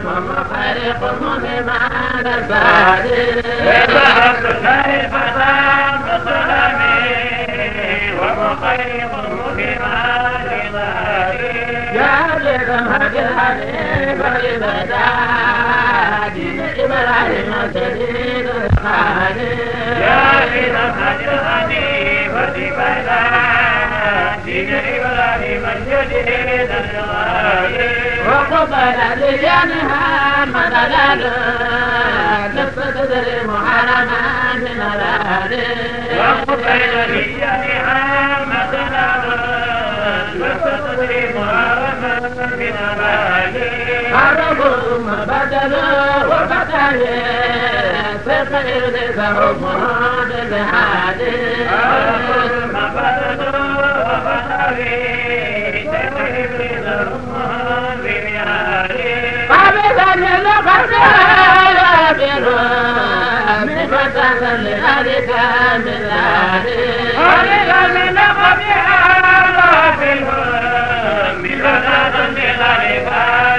ومخارق مسلمان البادي وذهبت خليفة مسلمي ومخيط مسلمان البادي يا لذمك الحنيف لبدا دين إبراهيم شديد الخالي يا لذمك الحنيف لبدا دين إبراهيم شديد الخالي وقبل لجانها مدلال لفتدري محرما من الهادي وقبل لجانها مدلال لفتدري محرما من الهادي قربوا بدلوا وفتحوا سفير لهم بالهادي ما بدلوا وفتحوا سفير لهم قبضا لقد يابروا من فتح لذلك من ذلك قبضا لقد يابروا من فتح لذلك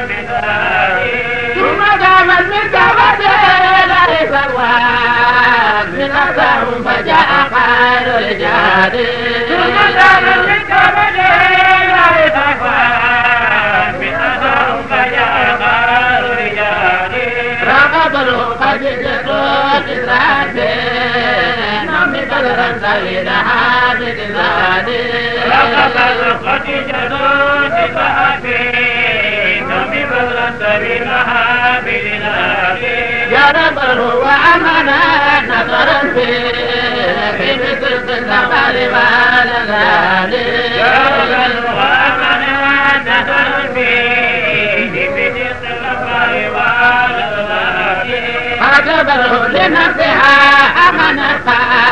من ذلك ثم دامت من كبد ليس الواد من أثرهم فجاء خير الرجال ثم دامت من كبد ليس الواد من أثرهم فجاء خير الرجال رغبوا قد جدوا إسرائيل نمي بدرا سيدها بذلك رغبوا قد جدوا إسرائيل نمي بدرا سيدها بذلك يا رب هو أمنا نظرا في مثل السفر والغالي يا رب هو أمنا نظرا في مثل السفر والغالي أجبره لنفسها أمنتها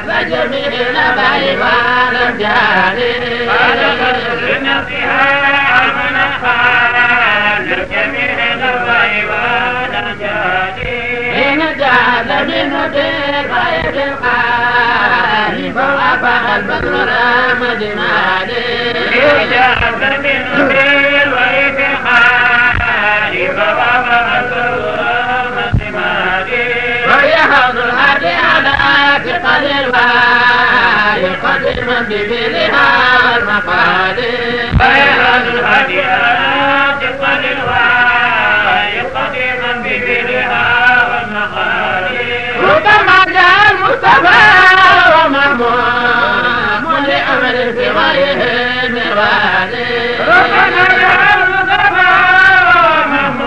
فجميع الأباء والرجال أجبره لنفسها أمنتها لجميع الأباء والرجال إن جعل من بالغيب القاري فوافق البدر رام جمالي جعل من بالغيب القاري فوافق البدر رام جمالي ويحوض الهادي على ثقل الوعي قديما ببلها والمقالي ويحوض الهادي على ثقل الوعي قديما ببلها والمقالي ربما جاء المصطفى ومهموم لأمر في غيره من والي ربنا جعل المصطفى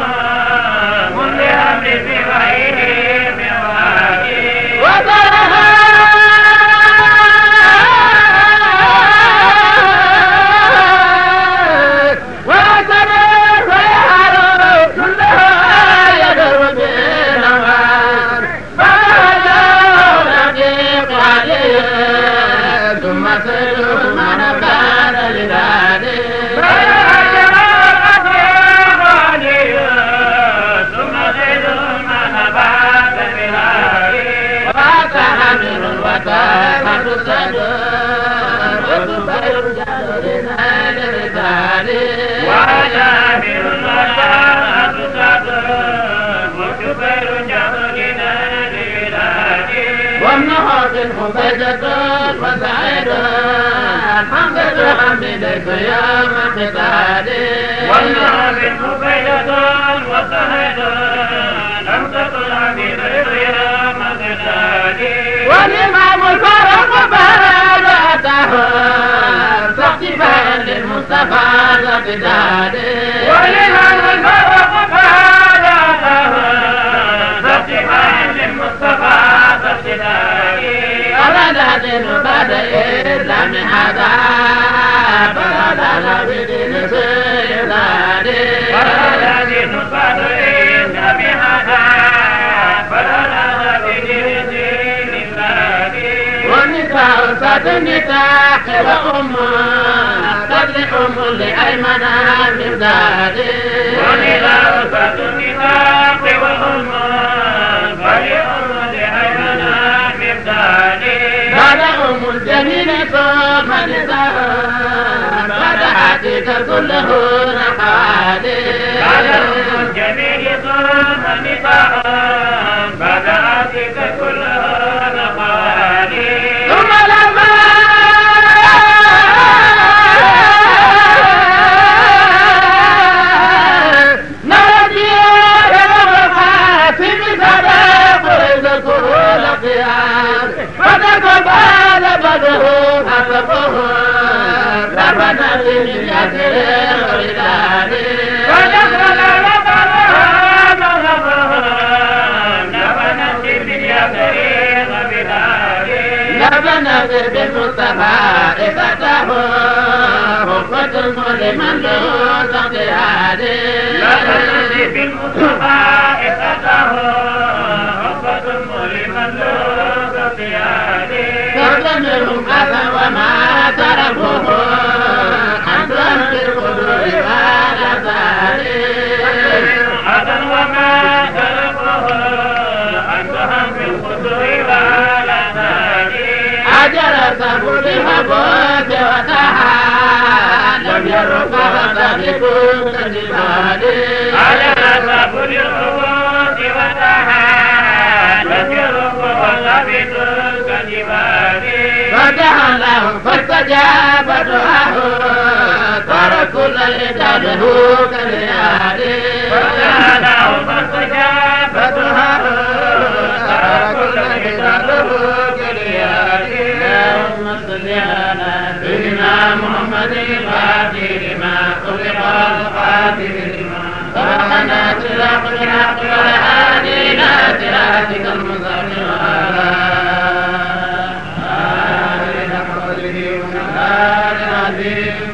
ومهموم لأمر في غيره من والي وترك ويحرم كلها يدر بالنوار فهجوا رقيق عليه ثم سلوا من بان لذلك وتحمل وتحمل الصدر وتبير جدرنا للرجال وجامل الوجهات صدر وكبير جهلنا للعلاج والنهار الحبيدة وسعيد الحمد لحمدك يا مقتادي والنهار الحبيدة وسعيد الحمد لحمدك يا مقتادي والإمام الفاروق بلغته فاقتفاء للمصطفى زبدادي والإمام الفاروق بلغته فاقتفاء للمصطفى زبدادي أبدا بعد إسلام هذا بلغنا بدين سيدادي ولا دين بعد إسلام هذا فلا بدين الله والنساء ساد النساء وأم تدلئ لأيمن من ذلك ونساء ساد النساء وأم فلأم لأيمن من ذلك بعد أم الجميل ثم نساء بعد عتيق كله نقالي بعدهم الجميل ثم نفاق بعد عاتك كله نقالي ثم لما نرجي يوم الحاسم سبق رزقه لقيام فتقبل بدره حسبه ربنا من يسر الولدان ودخل ربنا من يسر الولدان ربنا بالمصطفى إفتاه حفظ لمن له تقياد ربنا بالمصطفى إفتاه حفظ لمن له تقياد فضلهم أذى وما تركوه عن ذنب القدر والأزال أذى وما تركوه عن ذنب القدر والأزال أجر سبله بوت وتحى لم يرق وتهلك كالجبال أجر سبله بوت وتحى لم يرق وتهلك كالجبال فتح له فاستجاب دعاه صار كل العباد له كالرياح فتح له فاستجاب دعاه صار كل العباد له كالرياح اللهم صل على سيدنا محمد الفاتح لما خلق القاتل لما سبقنا صراط الحق والهادي إلى صراطك المستقيم وعلى آله حق قدره ومقداره العظيم.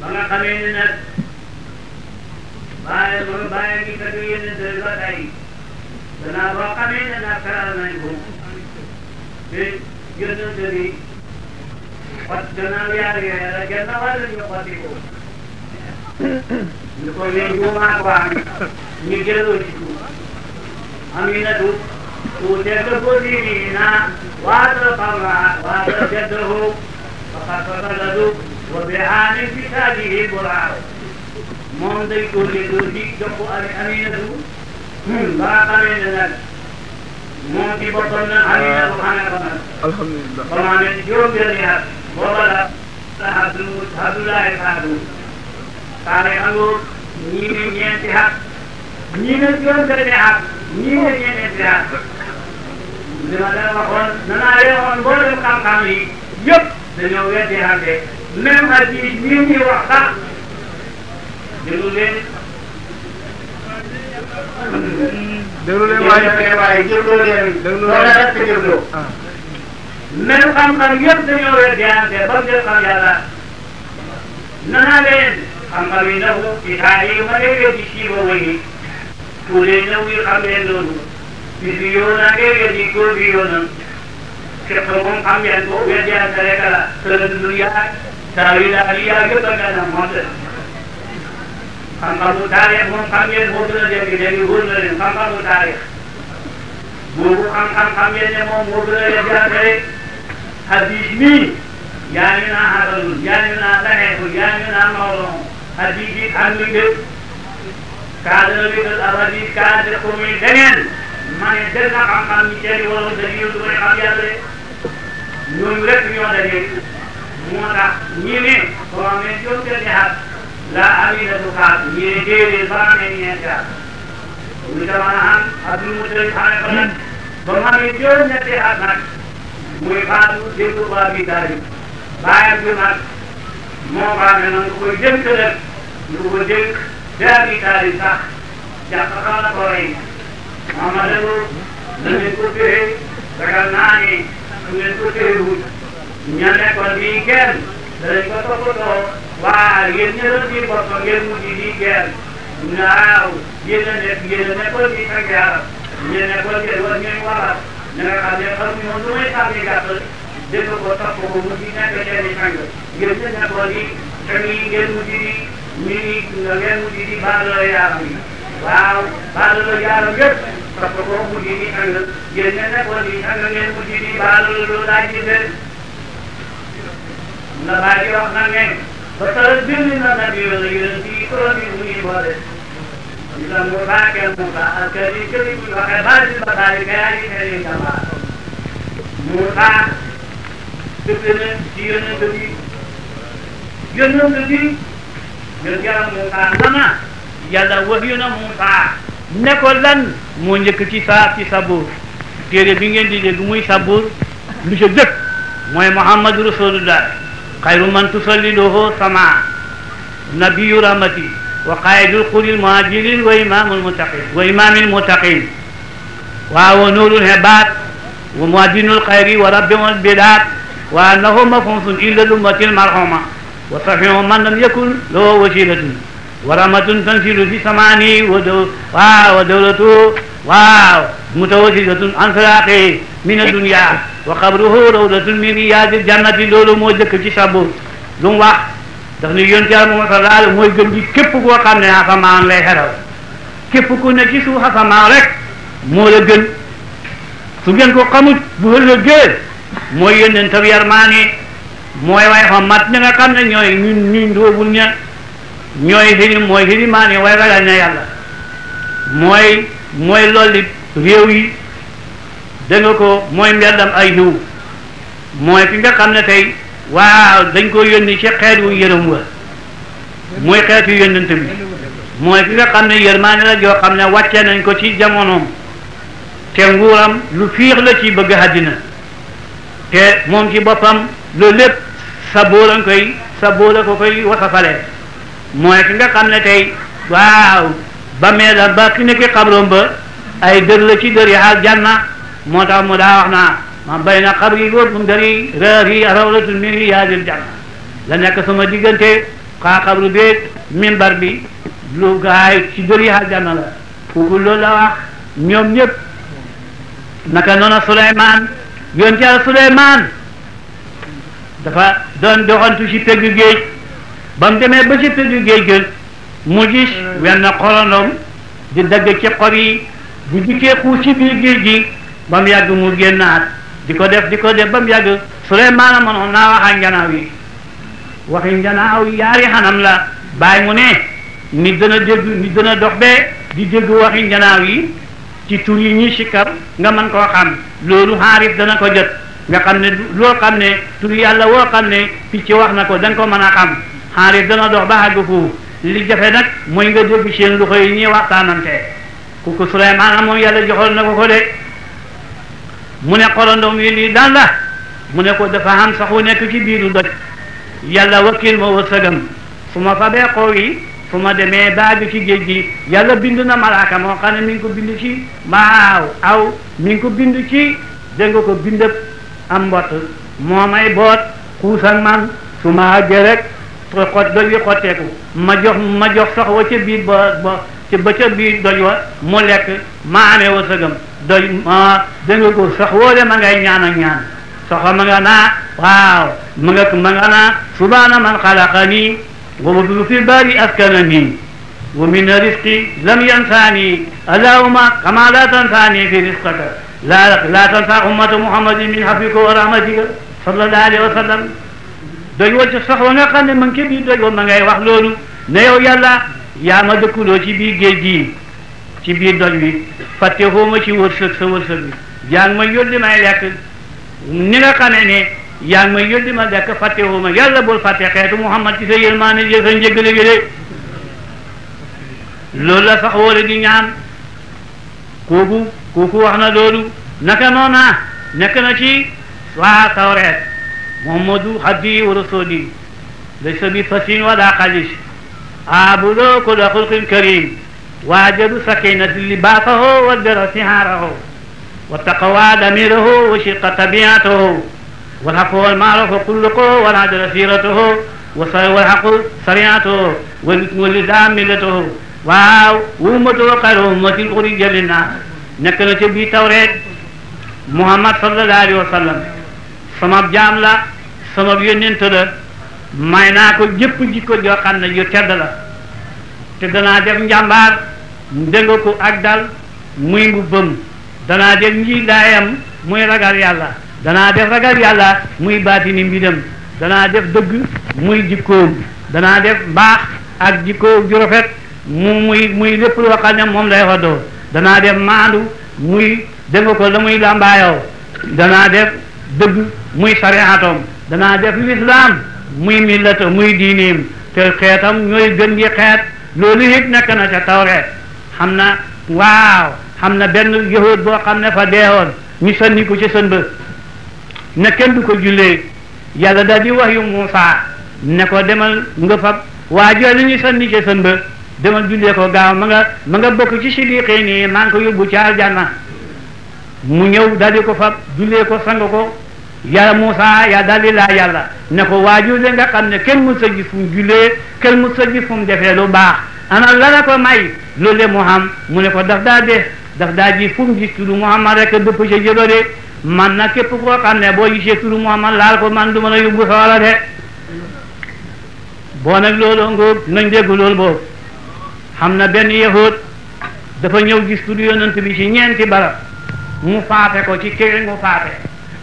ba nga xamee ne nag bàyyi gi kat yéen ba tey danaa boo xamee ne nag faral nañ ko te yónnante bi xot gannaaw yaar yooyu la genn wàll ñu xotti ko ñu ko leen juumaa ko am ñu jëloo ci suuf Aminatu ku tedd ko dini na waata xawla waata teddahu faqad fasaladu wa bihaani kitaabihi buraaw moom day ko di jox ko Aminatu ba nga xamee ne nag moom ci boppam nag Aminatu xamee ko nag alhamdulillah ba maa ne juróom-benni at booba la Abdoulaye Fatou Saare Angour ñii ne ñeenti at ñii ne juróom-benni at ñii ne ñeenti at li ma leen waxoon nanaa leen waxoon mboolem xam-xam yi yëpp dañoo weddi ante même hadis yi ñuy wax sax déglu leen waaye déglu leen loolu rek déglu même xam-xam yëpp dañoo weddi ante ba mu def xam yàlla nanaa leen xam-xam yi ndax ci taal yi ma lay weddi siiba wëyi tuulee ñëw yi xam leen loolu bisi yoona ngay weddi góor bi yoonam fekk moom xam ngeen ko weddi ante rek la tëra du yaa saa yu daal yi yaa yëpp a nga na moom xam-xamu taarix moom xam ngeen moo gën a dégg léegi wóor na leen xam-xamu taarix boobu xam ngeen ne moom moo gën a jafe hadis nii yaa ngi naan xasalul yaa ngi naan laxeetul yaa ngi naan mawlon hadis yi am li ngeen cadre bi de hadis cadre ko muy deneen ma ne del na xam-xam ñi seeni wala dëgg yu koy xam yàlla ñooñu rek ñoo daje moo tax ñi ne soo amee juróom-benni at la Aminatu Faatu ñi ne déedéet ba amee ñeenti at ñu dama am Abdul Mutalib xamee ko nag ba mu amee juróom-ñetti at nag muy Faatu dégg ko Abi Taalib bàyyam bi nag moo xam ne nag koy dénk rek ñu ko dénk te Abi Taalib sax jàpp na ko rey Mamadu na ngeen ko téye ragal naa ni su ngeen ko téyewul ña nekkoon bii kenn danañ ko toppatoo waaw yéen ñëwoon ci boppam ngeen mujj di kenn naaw yéen a nekkoon ci ak yaaram yéen nekkoon ci war ngeen waral na nga xam ne xamuñu woon lu may sàmmi gàtt dégg ko topp ko mujj nekk seen i sang ngeen ña nekkoon yi sang yi ngeen mujj di ngeen mujj di baadoo yaaram yi waaw baadoo yaaram yëpp topp ko mujj di sang yéen ña nekkoon yi sang ngeen mujj di baadoo loo daa gisee na bàyyi wax na ne ba tara bind na nabi yonent yi kuréel yi muy boole dina mu baaxee mu baax ak kër yi kër yi bu ñu waxee baal di bataay yi kay yi kër yi jàmbaar mu baax dëgg na ci yonent bi yonent bi yonent yàlla mu baax nana yàlla wax yu na mu baax ne ko lan moo njëkk ci sabuur téere bi ngeen di dégg muy sabuur lu ca jëkk mooy muhammadu rasulullah xayru man tusalliluhu sama nabiyu rahmati wa qaidul xuril muhajirin wa imamil muttaqin wa nurul hebat wa muadinul xayri wa rabbimul bidat wa annahu mafhusun illa lummatil marhuma wa safihu man lam yakun lahu wasilatun wa rahmatun tanzilu fi samani wa dawlatu mutawasilatun an firaqi min ad-dunya wa qabruhu rawdatun min riyadil jannati loolu moo jëkk ci sabur lu mu wax daf ne yonent Yàlla Muhammad sallallahu alayhi mooy gën gi képp koo xam ne asamaan lay xeral képp ku ne ci suuf asamaan rek moo la gën su ngeen ko xamut bu ëllëgee mooy yonent bi yarmaani mooy way fa mat ñi nga xam ne ñooy ñun ndóobul ña ñooy mooy xirimaani way ragal na yàlla mooy lolli réew yi dégg nga ko mooy mbeddam ay xiw mooy fi nga xam ne tey waaw dañ ko yónni ci xeet wu yërëm wa mooy xeetu yónnent bi mooy fi nga xam ne yërmaane la joo xam ne wàccee nañ ko ci jamonoom te nguuram lu fiix la ci bëgg àddina te moom ci boppam loolu lépp saboo la ko koy wasafale mooy fi nga xam ne tey waaw ba meelam ba ki nekk xabroom ba ay dër la ci dër yi aljanna moo tax mu daa wax naa ma bayna xabri wa mundari raari rawlatun min riyaadil janna la nekk sama diggante xabru beeg mimbar bi lu gaay ci dër yi aljanna la kooku loolu la wax ñoom ñëpp naka noona Suleymaan yonent Yàlla Suleymaan dafa doon doxantu ci pegg géej ba mu demee ba ci pegg géej gën mu gis wenn xorondom di dagg ci xob yi bu dikkee xuus ci biir géej gi ba mu yàgg mu génnaat di ko def ba mu yàgg Suleymaan mënoon naa wax ak njanaaw yi waxi njanaaw yaari xanam la bàyyi mu ne nit dana dox bee di dégg waxi njanaaw yi ci tur yi ñuy sikkar nga mën koo xam loolu xaarif dana ko jot nga xam ne loo xam ne tur yàlla woo xam ne picc wax na ko danga ko mën a xam xaarif dana dox ba àgg foofu li jafe nag mooy nga dégg seen loxo yi ñuy waxtaanante kooku Suleymaan moom yàlla joxoon na ko de mu ne xorondom yi lii daan la mu ne ko dafa am sax wu nekk ci biiru doj yàlla wakkil ma wërsëgam su ma fabee xoow yi fu ma demee baagi ci géej gi yàlla bind na malaaka moo xam ne mi ngi ko bind ci mi ngi ko bind ci dégg nga ko bindëb am mbott moo may boot xuus ak man su ma àggee rek xot doj wi xotteeku ma jox sax wa ca biir ba ca biir doj wa mu lekk ma amee wërsëgam doj dégg nga ko sax woole ma ngay ñaan ak ñaan sax ma nga naa waaw ma nga naa subhaana man xalaqani wa badu fi bari askanani wa min rizqi lam yansani allahumma kama la tansani fi rizqaka la tansa ummata muhammadin min hafika wa rahmatika sallallahu alayhi wa sallam doj wa ca sax wa nga xam ne ma ngi ca biir doj wa ma ngay wax loolu ne yow yàlla yaa ma dëkkuloo ci biir géej gi ci biir doj wi fàtte xooma ci wërsëg sa wërsëg bi yaa ngi may yónni may lekk ni nga xamee ne yaa ngi may yónni ma lekk fàtte xooma yàlla bul fàtte xeetu Muhammad ci sa yërmaane ji sa njëggale gi de loolu la sax wóore di ñaan kooku wax na loolu naka noona nekk na ci waa Tawreet Muhammadu abdi wa rasuli laysa bi fasin wala xalis aabudo kulla xulqin karim waajadu sakinati libaasahu wa dara sihaarahu wa taqwa damirahu wa shiqa tabiatahu wal haqu wal maarufu kulluhu wal adla siratuhu wal haqu sariatuhu wal islam millatuhu waaw ummatuhu xayru ummatin uxrijat linnaas nekk na ca biir Tawreet Muhammad sallallahu alayhi wa sallam sama jaam la sama yónnent la may naa ko jëpp jikko joo xam ne yu tedd la te danaa def njàmbaar dégg ko ak dal muy mbubbam danaa def njiilaayam muy ragal yàlla danaa def ragal yàlla muy baatini mbidam danaa def dëgg muy jikkoom danaa def mbaax ak jikko ju rafet muy lépp loo xam ne moom lay xoddoo danaa def maandu muy dégg nga ko la muy làmbaayoo danaa def dëgg muy sariatom danaa def lislaam muy millata muy diineem te xeetam ñooy gën gi xeet loolu it nekk na ca tawreet xam na benn yahud boo xam ne fa deewoon ñu sànni ko ci sën ba ne kenn du ko jullee yàlla daal di wax yu Muusaa ne ko demal nga fab waa jooju ñu sànni ci sën ba demal jullee ko gaaw ma nga bokk ci siddiqiin yi maa ngi ko yóbbu ci aljanna mu ñëw daal di ko fab jullee ko sang ko yàlla Muusaa yaa daal di laa yàlla ne ko waa jooju nga xam ne kenn mu sa gis fu mu jullee kenn mu sa gis fu mu defee lu baax ana la ko may loolu de mu xam mu ne ko daf daa ji fu mu gis tudd Muhammad rek dëpp ca jëlo de man na képp koo xam ne boo gisee tudd Muhammad laal ko man du mën a yóbbu sawara de boo nag loolu ngóob nañ dégg loolu boobu xam na benn yahud dafa ñëw gis tudd yonent bi ci ñeenti barab mu faafe ko ci këri mu faafe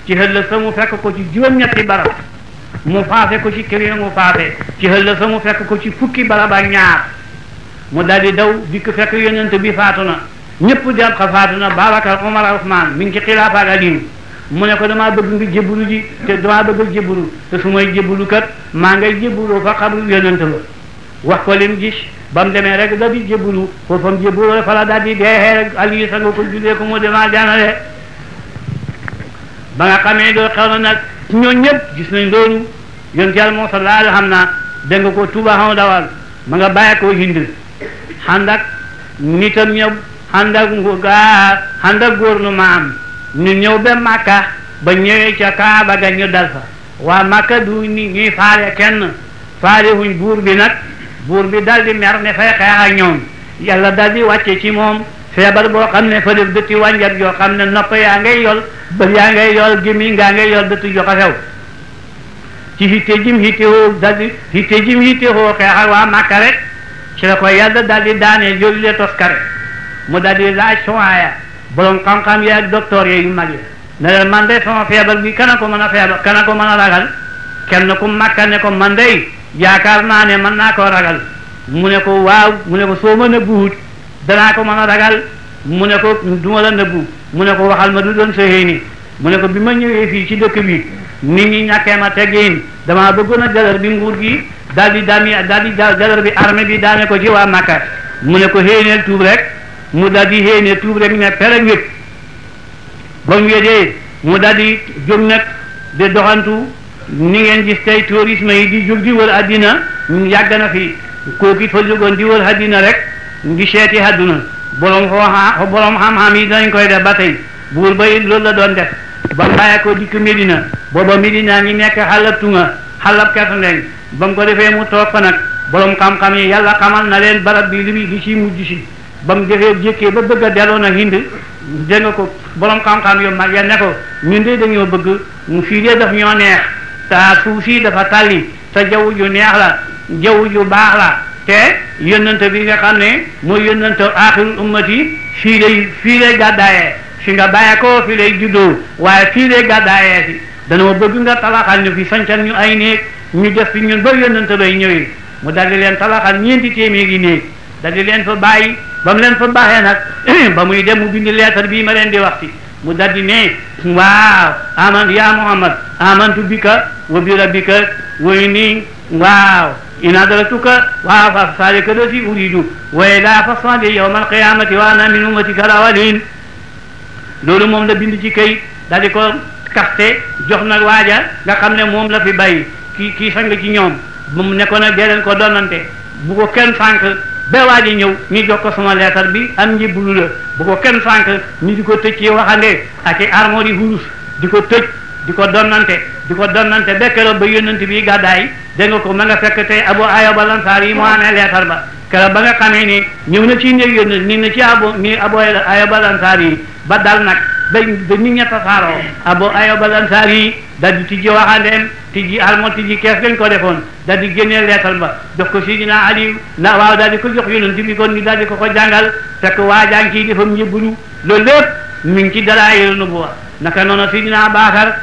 ci xëllëg sa mu fekk ko ci juróom-ñetti barab mu faafe ko ci këri mu faafe ci xëllëg sa mu fekk ko ci fukki barab ak ñaar mu daldi daw dikk fekk yonent bi faatu na ñëpp dem xa faatu na Babacar Omar Ousmane mi ngi ci xilaafa ak Aliyu mu ne ko damaa bëgg nga jébbalu ji te damaa bëgg a jébbalu te su may jébbalu kat maa ngay jébbaloo fa xabru yonent la wax ko lim gis ba mu demee rek da di jébbalu foofu fa mu jébbaloo fa la daal di deexee rek Aliyu sa nga ko jullee ko moo demaa jaanale ba nga xamee doo xew na nag ñoo ñëpp gis nañ loolu yonent Yàlla moo sallallahu alayhi xam naa dégg nga ko Tuuba xam dawal ma nga bàyyi ko Hind xànd ak nitam ñëw xànd ak gouvernement am ñu ñëw ba Makka ba ñëwee ca Kaaba ga ñu dal fa waa Makka du ñuy faale kenn faale wuñ buur bi nag buur bi dal di mer ne fay xeex ak ñoom yàlla dal di wàcce ci moom feebar boo xam ne fa def dëtti wànjar yoo xam ne nopp yaa ngay yol bët yaa ngay yol gémmiñ ngaa ngay yol dëtti jox a xew ci hitte jim hitte hoo xeex ak waa Makka rek ci la ko yàlla dal di daanee jooju le toskare mu dal di laaj sowaaya borom xam-xam yi ak docteur yi yu mag yi ne leen man de sama feebar bi kana ko mën a ragal kenn ku Makka ne ko man de yaakaar naa ne mën naa koo ragal mu ne ko waaw mu ne ko soo ma nëbbuwut danaa ko mën a ragal mu ne ko duma la nëbbu mu ne ko waxal ma du doon sa xéeni mu ne ko bi ma ñëwee fii ci dëkk bi nit ñi ñàkkee ma teggiin damaa bëggoon a jalar bi nguur gi daal di jalar bi armée bi daane ko ci waa Makka mu ne ko xéeneel tuub rek mu daal di xéene tuub rek ne perek wét ba mu wédee mu daal di jóg nag de doxantu ni ngeen gis tey tourisme yi di jóg di wër addina yàgg na fi kooki fa jógoon di wër addina rek di seeti adduna borom xam-xam yi dañ koy def ba tey buur ba it loolu la doon def ba mu bàyyee ko dikk Medina booba Medina ngi nekk xalab tunga xalab kertandeng ba mu ko defee mu toog fa nag borom xam-xam yi yàlla xamal na leen barab bi li ci mujj si ba mu defee jékkee ba bëgg a delloo na Hind dégg nga ko borom xam-xam yu mag ya ne ko ñun de dañoo bëgg fii de daf ñoo neex te suuf si dafa tàlli te jaww ju neex la jaww ju baax la te yónnante bi nga xam ne mooy yónnante aaxirul ummati fii lay gàddaayee fi nga bàyyee ko fii lay juddoo waaye fii lay gàddaayee si danoo bëgg nga talaxal ñu fi sancal ñu ay néeg ñu def fi ñun ba yónnante bay ñëwee mu daldi leen talaxal ñeenti téeméeri néeg daldi leen fa bàyyi ba mu leen fa baaxee nag ba muy dem mu bind leetar bii ma leen di wax ci mu daldi ne waaw ya Muhammad amantu bika wa bi rabbika wa inni waaw in adratuka waaw fa salika lati uridu wa ila fasali yawm alqiyamati wa ana min ummatika alawalin loolu moom la bind ci kay daldi ko kaste jox nag waaja nga xam ne moom la fi bàyyi kii sang ci ñoom mu ne ko nag dee leen ko donante bu ko kenn sànq ba waa ji ñëw ñu jox ko sama leetar bi am njëbbulu la bu ko kenn sànq ñu di ko tëj ci waxande ak i armoire yi hulus di ko tëj di ko donnante bekkelo ba yónnante bi gàddaay dégg nga ko ma nga fekk tey Abu Ayyub al-Ansari yi moo amee leetar ba keroog ba nga xamee ni ñëw na ci néeg yónn ni na ci Abu Ayyub al-Ansari yi ba dal nag ba nit ña tasaaroo Abu Ayyub al-Ansari yi dal di tijji waxandeem tijji armoire tijji kees gañ ko defoon dal di génnee leetal ba jox ko Sidina Ali na waaw daal di ko jox yónnante bi kon ni daal di ko jàngal fekk waajaan kii defam ñëbbulu loolu lépp mi ngi ci dalaa'ilun nubuwwa naka noonu Sidina Abubakar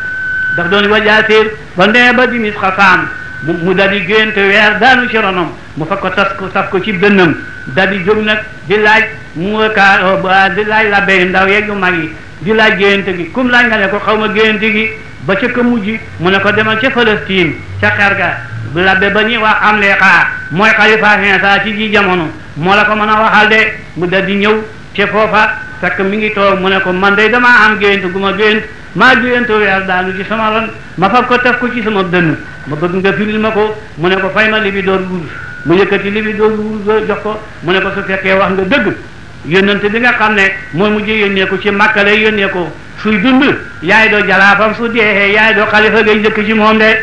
daf doon wajaaseer ba nee ba di mis xasaam mu daal di génte weer daanu ci ronom mu fa ko taf ko ci dënnam daal di jóg nag di laaj di laaj la bay ndaw yeeg yu mag yi di laaj génte gi kum laaj nga ne ko xaw ma génte gi ba ca ka mujj mu ne ko demal ca Palestine ca xer ga labbe ba ñuy wax am leexaa mooy xalifa Iisaa ci ji jamono moo la ko mën a waxal de mu dal di ñëw te foofa fekk mi ngi toog mu ne ko man de damaa am gént gu ma gént maa gént weer daanu ci sama ron ma fab ko tef ko ci sama dënn ma bëgg nga firil ma ko mu ne ko fay ma li bi door wurus mu yëkkati li bi door wurus jox ko mu ne ko su fekkee wax nga dëgg yónnante bi nga xam ne mooy mujj yónnee ko ci Makka lay yónnee ko suy dund yaay doo jalaafam su deexee yaay doo xalifa ngay njëkk ci moom de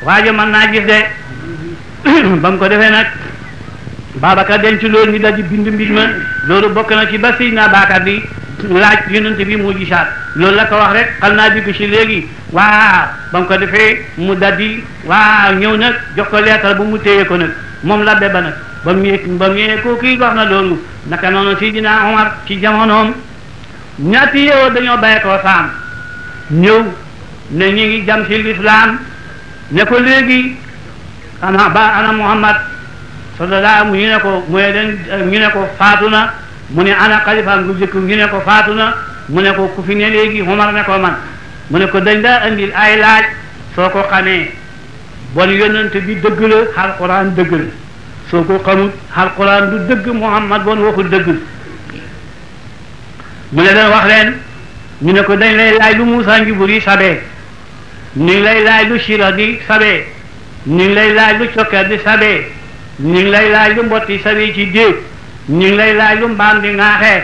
waaye mën naa gis de ba mu ko defee nag Babacar denc loolu ni dal di bind mbir ma loolu bokk na ci ba Seydina Babacar bi laaj yonent bi moo gisaat loolu la ko wax rek xal naa dikk ci léegi waaw ba mu ko defee mu dal di waaw ñëw nag jox ko leetar bu mu téye ko nag moom labbe ba nag ba mu ñëwee ko kii wax na loolu naka noonu Seydina Omar ci jamonoom ñaati yow dañoo bàyyi ko saam ñëw ne ñu ngi jam ci l'islam ne ko léegi ana Muhammad sallallahu ñu ne ko mooy leen ñu ne ko faatu na mu ne ana xalifaam gu jëkk ñu ne ko faatu na mu ne ko ku fi ne léegi Omar ne ko man mu ne ko dañ daa andil ay laaj soo ko xamee bon yonent bi dëgg la alquran dëgg la soo ko xamut alquran du dëgg Muhammad bon waxul dëgg mu ne leen wax leen ñu ne ko dañ lay laaj lu Muusaa Njubur yi sabee ñu ngi lay laaj lu Sira di sabee ñu ngi lay laaj lu cokkeer di sabee ñu ngi lay laaj lu mbotti sabee ci déeg ñu ngi lay laaj lu mbaam di ŋaaxee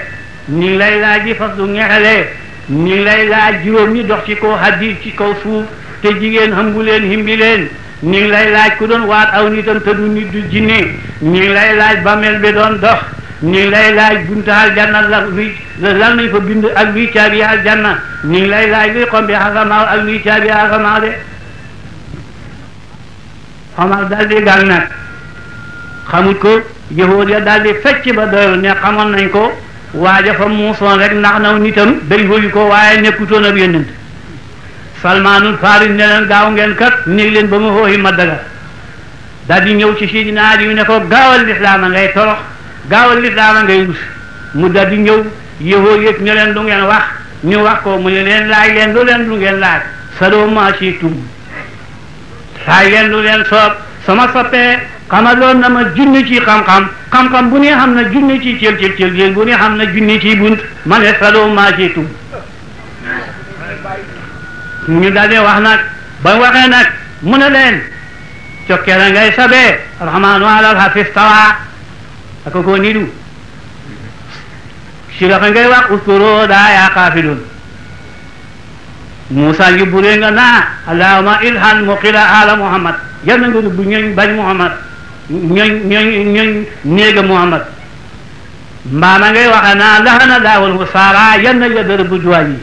ñu ngi lay laaj di fas du ñexelee ñu ngi lay laaj juróom ñi dox ci kaw hadis ci kaw suuf te jigéen hëmbu leen himbi leen ñu ngi lay laaj ku doon waat aw nitam te du nit du jinne ñu ngi lay laaj bàmmeel bi doon dox ñu ngi lay laaj bunta aljanna lan nañ fa bind ak luy caabi aljanna ñu ngi lay laaj luy xombi asamaaw ak luy caabi asamaaw de Omar daal di gàll nag xamut ko yahuud ya daal di fecc ba doyul ne xamoon nañ ko waaja fa muusoon rek ndax naw nitam dañ hoyu ko waaye nekkutoon ab yonent Salmaanul Faarisi ne leen gaaw ngeen kat néeg leen ba ma xooxi ma daga daal di ñëw ci Sidina Ali ne ko gaawal lislaam a ngay torox gaawal lislaam a ngay rus mu daal di ñëw yahuud yëg ne leen lu ngeen wax ñu wax ko mu ne leen laaj leen lu leen lu ngeen laaj saloo maa siitum laaj leen lu leen soob sama soppee xamaloon na ma junni ci xam-xam bu ne xam na junni ci cël bu ne xam na junni ci bunt ma ne saloo maa siitum ñu daal di wax nag ba waxee nag mu ne leen cokkeera ngay sabee rahmaanu alal hafiz tawa ak ko nidu siraxa ngay wax uskuro daa yaa xaafilun Muusaa ngi buree nga naa allahumma ilhan muqila ala Muhammad yal na nga rubbu ñooñ bañ Muhammad ñooñ néega Muhammad mbaama ngay waxe naa lahana laawal wasaara yal na yadda rëbbu duwaañ yi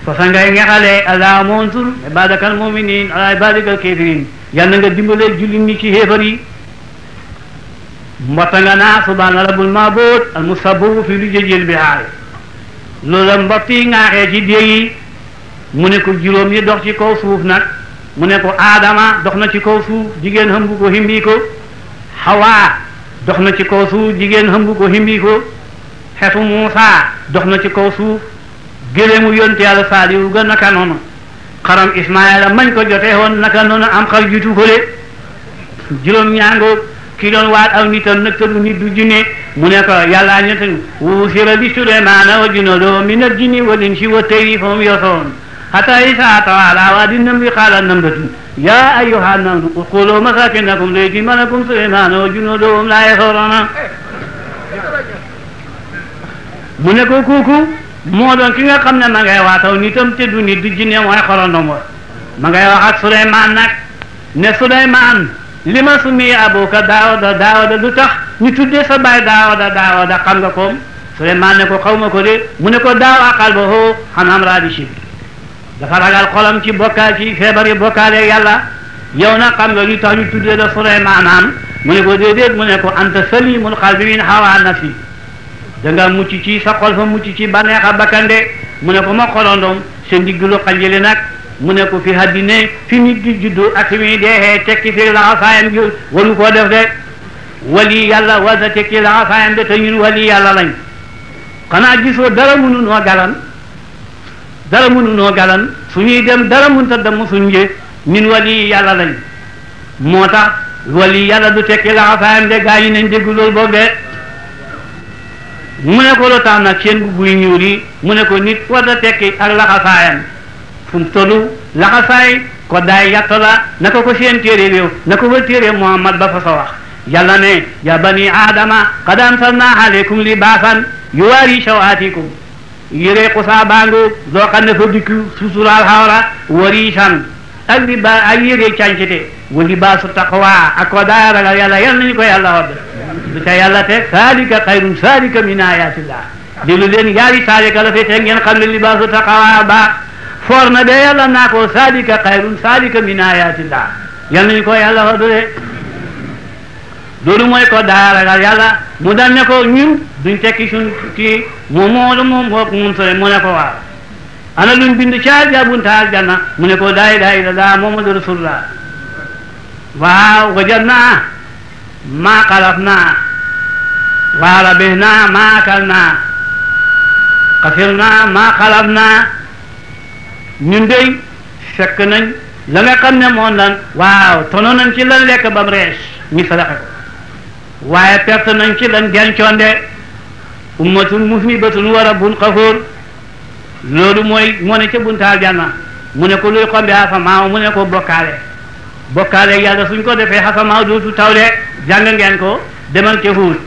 fasa ngay ngexalee allahumma unsur ibadakal muminin ala ibadikal kafirin yal na nga dimbalee jullit ñi ci xéefar yi mbotta nga naa subhaana rabbul ma'buud al musabbihu fi lujjil bihaar loolu la mbott yi ŋaaxee ci déeg yi mu ne ko juróom yi dox ci kaw suuf nag mu ne ko Aadama dox na ci kaw suuf jigéen hëmbu ko himbi ko Hawa dox na ci kaw suuf jigéen hëmbu ko himbi ko xetu Muusaa dox na ci kaw suuf géléemu yonte Yàlla Saalihu ga naka noonu xaram Ismaayila mañ ko jotee woon naka noonu am xar jiitu ko de juróom ñaangoog ki doon waat aw nitam nag te du nit du jinne mu ne ko yàlla ñettañ usira bi Suleymaana wa junuuduhu minal jinni wal insi wa tayri fa hum yuusiruun hatta izaa atawaa alaa waadi namli qaala namlatun yaa ayyuhan namlu udxuluu masaakinakum liyutimma lakum Suleymaana wa junuuduhu wa hum laa yash'uruun mu ne ko kooku moo doon ki nga xam ne ma ngay waataw nitam te du nit du jinne mooy xorondom wa ma ngay wax ak Suleymaan nag ne Suleymaan li ma summi abuka Daawuda lu tax ñu tuddee sa baay Daawuda xam nga ko Suleymaan ne ko xaw ma ko de mu ne ko daawa qalbuhu an amraadi shirk dafa ragal xolam ci bokkaal ci feebar yi bokkaale yàlla yow na xam nga lu tax ñu tuddee la Suleymaan mu ne ko déedéet mu ne ko anta salimul qalbi min hawa nafsi da nga mucc ci sa xol fa mucc ci bànneexa bakkande mu ne ko ma xolondoom sa ndiglu xanjili nag mu ne ko fi haddine fi nit di juddu ak fi muy deexee tekki fi laxasaayam gi waru koo def de wali yàlla war na tekki laxasaayam de te ñun wali yàlla lañ xanaa gisoo dara mënu noo galan dara mënu noo galan suñuy dem dara mënut a dem suñu njee ñun wali yàlla lañ moo tax wali yàlla du tekki laxasaayam de gaa yi nañ dégg loolu boog de mu ne ko lu tax nag seen buy ñuul yi mu ne ko nit war a tekki ak laxasaayam fu mu tollu laxasaay ko daay yatt la naka ko seen téere réew naka ko téere Muhammad ba fa sa wax yàlla ne ya bani aadama qad anzalna alaykum libaasan yuwaari sawaatikum yére xusaa baangu doo xam ne fa dikk susuraal xawra wariisan ak yére càncite wa libaasu taqwa ak ko daay ragal yàlla yal nañu ko yàlla wadd du ca yàlla teg saalika xayrun saalika min ayatillah déglu leen yaari saalika la fee teg ngeen xam ne libaasu taqwa baax foor na de yàlla naa ko saalika xayrun saalika min ayatillah yal nañu ko yàlla wadd de loolu mooy ko daa ragal yàlla mu dal ne ko ñun duñ tekki suñ kii moom sole mu ne ko waaw ana luñ bind ca jabunta aljanna mu ne ko laa ilaaha illallaah muhammadu rasulullah waaw wajadnaa maa xalafnaa wa rabihnaa maa akalnaa xasirnaa maa xalafnaa ñun dey fekk nañ la nga xam ne moom lan waaw tono nañ ci lan lekk bam rees ñu sadaxe ko waaye perte nañ ci lan gencoon de ummatun muslibatun wa rabbun xafuur loolu moo ne ca buntaal janna mu ne ko luy xombe asamaaw mu ne ko bokkaale yàlla suñ ko defee asamaaw dootu taw de jàng ngeen ko demal ca Huud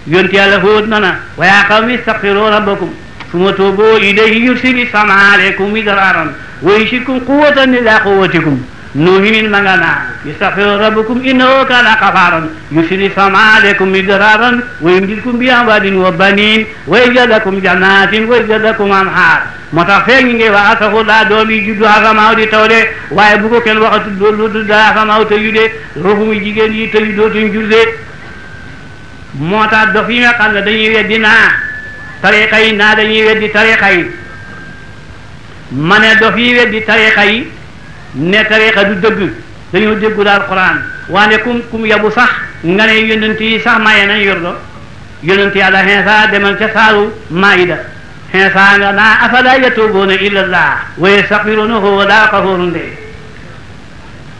yonti yàlla Huud nana wa yaa qawmi istaghfiru rabbakum summa tuubu ilayhi yursili samaa aleykum midraaran wa yuzidkum quwwatan ilaa quwwatikum nuuhin ma nga naa yastaghfiru rabbakum innahu kaana ghafaaran yursili samaa aleykum midraaran wa yumdidkum bi amwaalin wa baniin wa yaj'al lakum jannaatin wa yaj'al lakum anhaar moo tax feeg ñu ngi wax astaghfirullah doom yi juddu asamaaw di taw de waaye bu ko kenn waxatu lu du dara asamaaw te yu de ruuxu mi jigéen yi te yu dootuñ jur de moo tax dof yi nga xam ne dañuy weddi naa tariqa yi naa dañuy weddi tariqa yi ma ne dof yi weddi tariqa yi ne tariqa du dëgg dañoo déggul alquran waane kum yabu sax nga ne yonent yi sax maye nañ yordo yonent yàlla Iisaa demal ca saaru Maayida Iisaa nga naa afalaa yatuubuuna ilallah wa yastaghfiruunahu wa laa ghafuurun de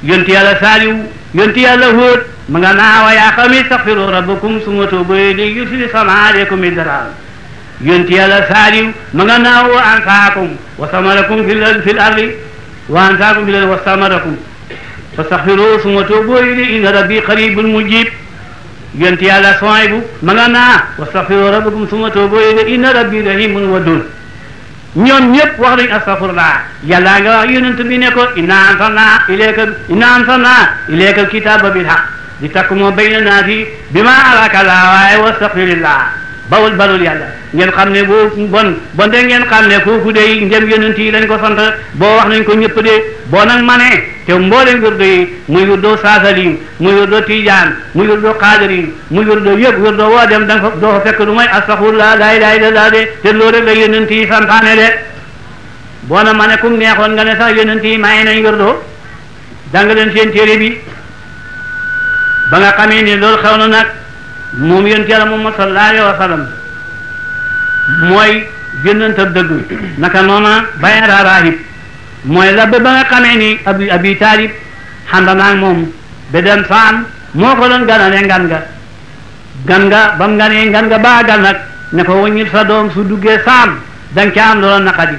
yonent yàlla Saaliw yonent yàlla Huud ma nga naa wa yaa qawmi istaghfiru rabbakum summa tuubu ilayhi yursili samaa aleykum midraaran yonent yàlla Saaliw ma nga naa wa ansaakum wa samarakum fil ardi wa ansaakum fil ardi wa samarakum fastaghfiruuhu summa tuubu ilayhi inna rabbii qariibun mujiib yonent yàlla Suwaybu ma nga naa wastaghfiru rabbakum summa tuubu ilayhi inna rabbii rahiimun waduud ñoom ñëpp wax nañ astaghfirullah yàlla nga wax yonent bi ne ko inna anzalnaa ilayka al-kitaaba bil-haqq litahkuma bayna naasi bimaa araaka llaah waaye wastaghfirillah balul yàlla ngeen xam ne bon de ngeen xam ne kooku de ndem yonent yi lañ ko sant boo wax nañ ko ñëpp de boo nag manee te mboolem wirdo yi muy wirdo saasali muy wirdo tijaan muy wirdo xaadiri muy wirdo yëpp wirdo woo dem da nga fa doo fa fekk lu may astaghfirullah laa ilaaha illallaah de te loolu rek la yonent yi santaane de boo na ma ne kum neexoon nga ne sax yonent yi maye nañ wirdo jàng leen seen téere bi ba nga xamee ni loolu xew na nag moom yonent Yàlla Muhammad sallallahu alayhi wa sallam mooy yonentam dëgg naka noona Bayra Rahib mooy labbe ba nga xamee ni Abi Taalib xanda naag moom ba dem Saam moo ko doon ganale ngan nga ba mu ganee ngan nga baagal nag ne ko wëññil sa doom su duggee Saam danga ca am loola naqadi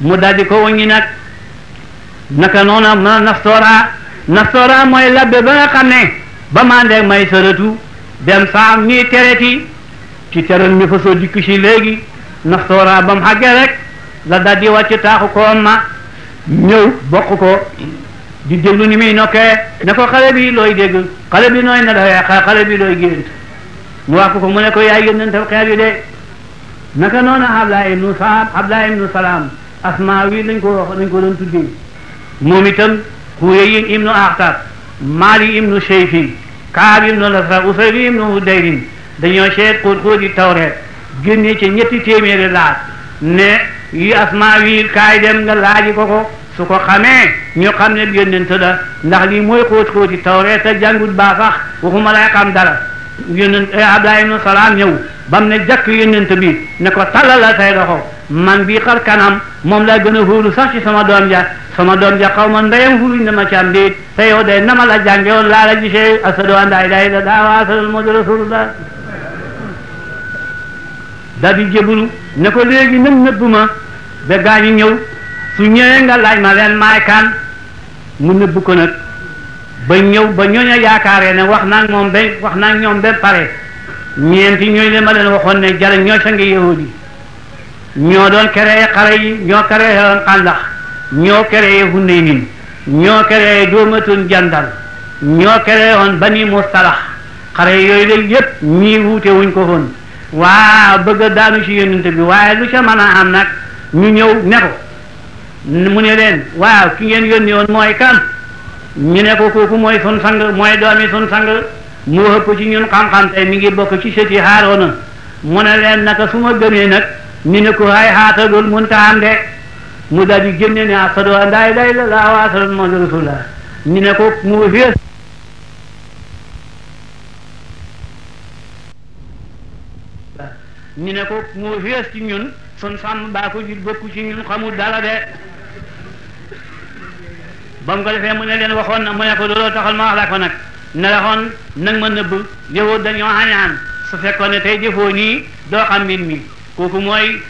mu daldi ko wëññi nag naka noona ma Nastoora mooy labbe ba nga xam ne ba mandeeg may sëratu dem Saam ñii tereti ci teral mi fa soo dikk si léegi Nastoora ba mu xàggee rek la daldi wàcc taaxu koom ma ñëw bokk ko di déglu ni muy nokkee ne ko xale bi looy dégg xale bi nooy nelawee xale bi looy gént mu wax ko mu ne ko yaay yónnentam xeet yi de naka noonu Abdullah ibnu Salaam Asmaawi lañ ko doon tuddee moom itam Huyay ibnu Akhtab Maali ibnu Shayfi Kaab ibnu Lasra Usayri ibnu Hudayrin dañoo seet xóot di Tawreet génnee ci ñetti téeméeri laat ne yi asmaa wi kaay dem nga laaji ko su ko xamee ñu xam ne yonent la ndax lii mooy xóoti Tawreet te jàngut baa sax waxuma lay xam dara yonent Abdallah ibn Salaam ñëw bam ne jàkk yonent bi ne ko tàllal say loxo man bii xar kanam moom laa gën a hóolu sax ci sama doom ja xaw ma ndeyam huluñ na ma ci am déet te yow day nama la jànge woon laa la gisee asadu an laa ilaaha illallaah wa asadu Muhammadu rasulullah daal di jébbalu ne ko léegi nag nëbb ma ba gaañu ñëw su ñëwee nga laaj ma leen maay kan mu nëbb ko nag ba ñëw ba ñooña yaakaaree ne wax naa ñoom ba pare ñeenti ñooy le ma leen waxoon ne jara ñooy sangi yahudi ñoo doon créé xare yi ñoo créé woon xandax ñoo créé Hunaynin ñoo créé doomatun jandal ñoo créé woon Bani Mustalax xare yooyu la yépp ñii wuute wuñ ko woon waa bëgg a daanu ci yonent bi waaye lu ca mën a am nag ñu ñëw ne ko mu ne leen waaw ki ngeen yónni woon mooy kan ñu ne ko kooku mooy sun sang mooy doomi sun sang mu ëpp ci ñun xam-xam tey mi ngi bokk ci sëti Haaruna mu ne leen naka su ma gëmee nag ñu ne ko hay xaatadul muntahan de mu daal di génne ne asadu an laa ilaaha illallaah wa asadu Muhammadu rasulullah ñu ne ko mu fees ñu ne ko mu fees ci ñun sun sàmm baa ko jul bokku ci ñun xamul dara de ba mu ko defee mu ne leen waxoon na mu ne ko looloo taxal ma wax la ko nag ne la xoon nag ma nëbb yow dañoo añaan su fekkoon ne tey jëfoo nii doo xam mbir mi kooku mooy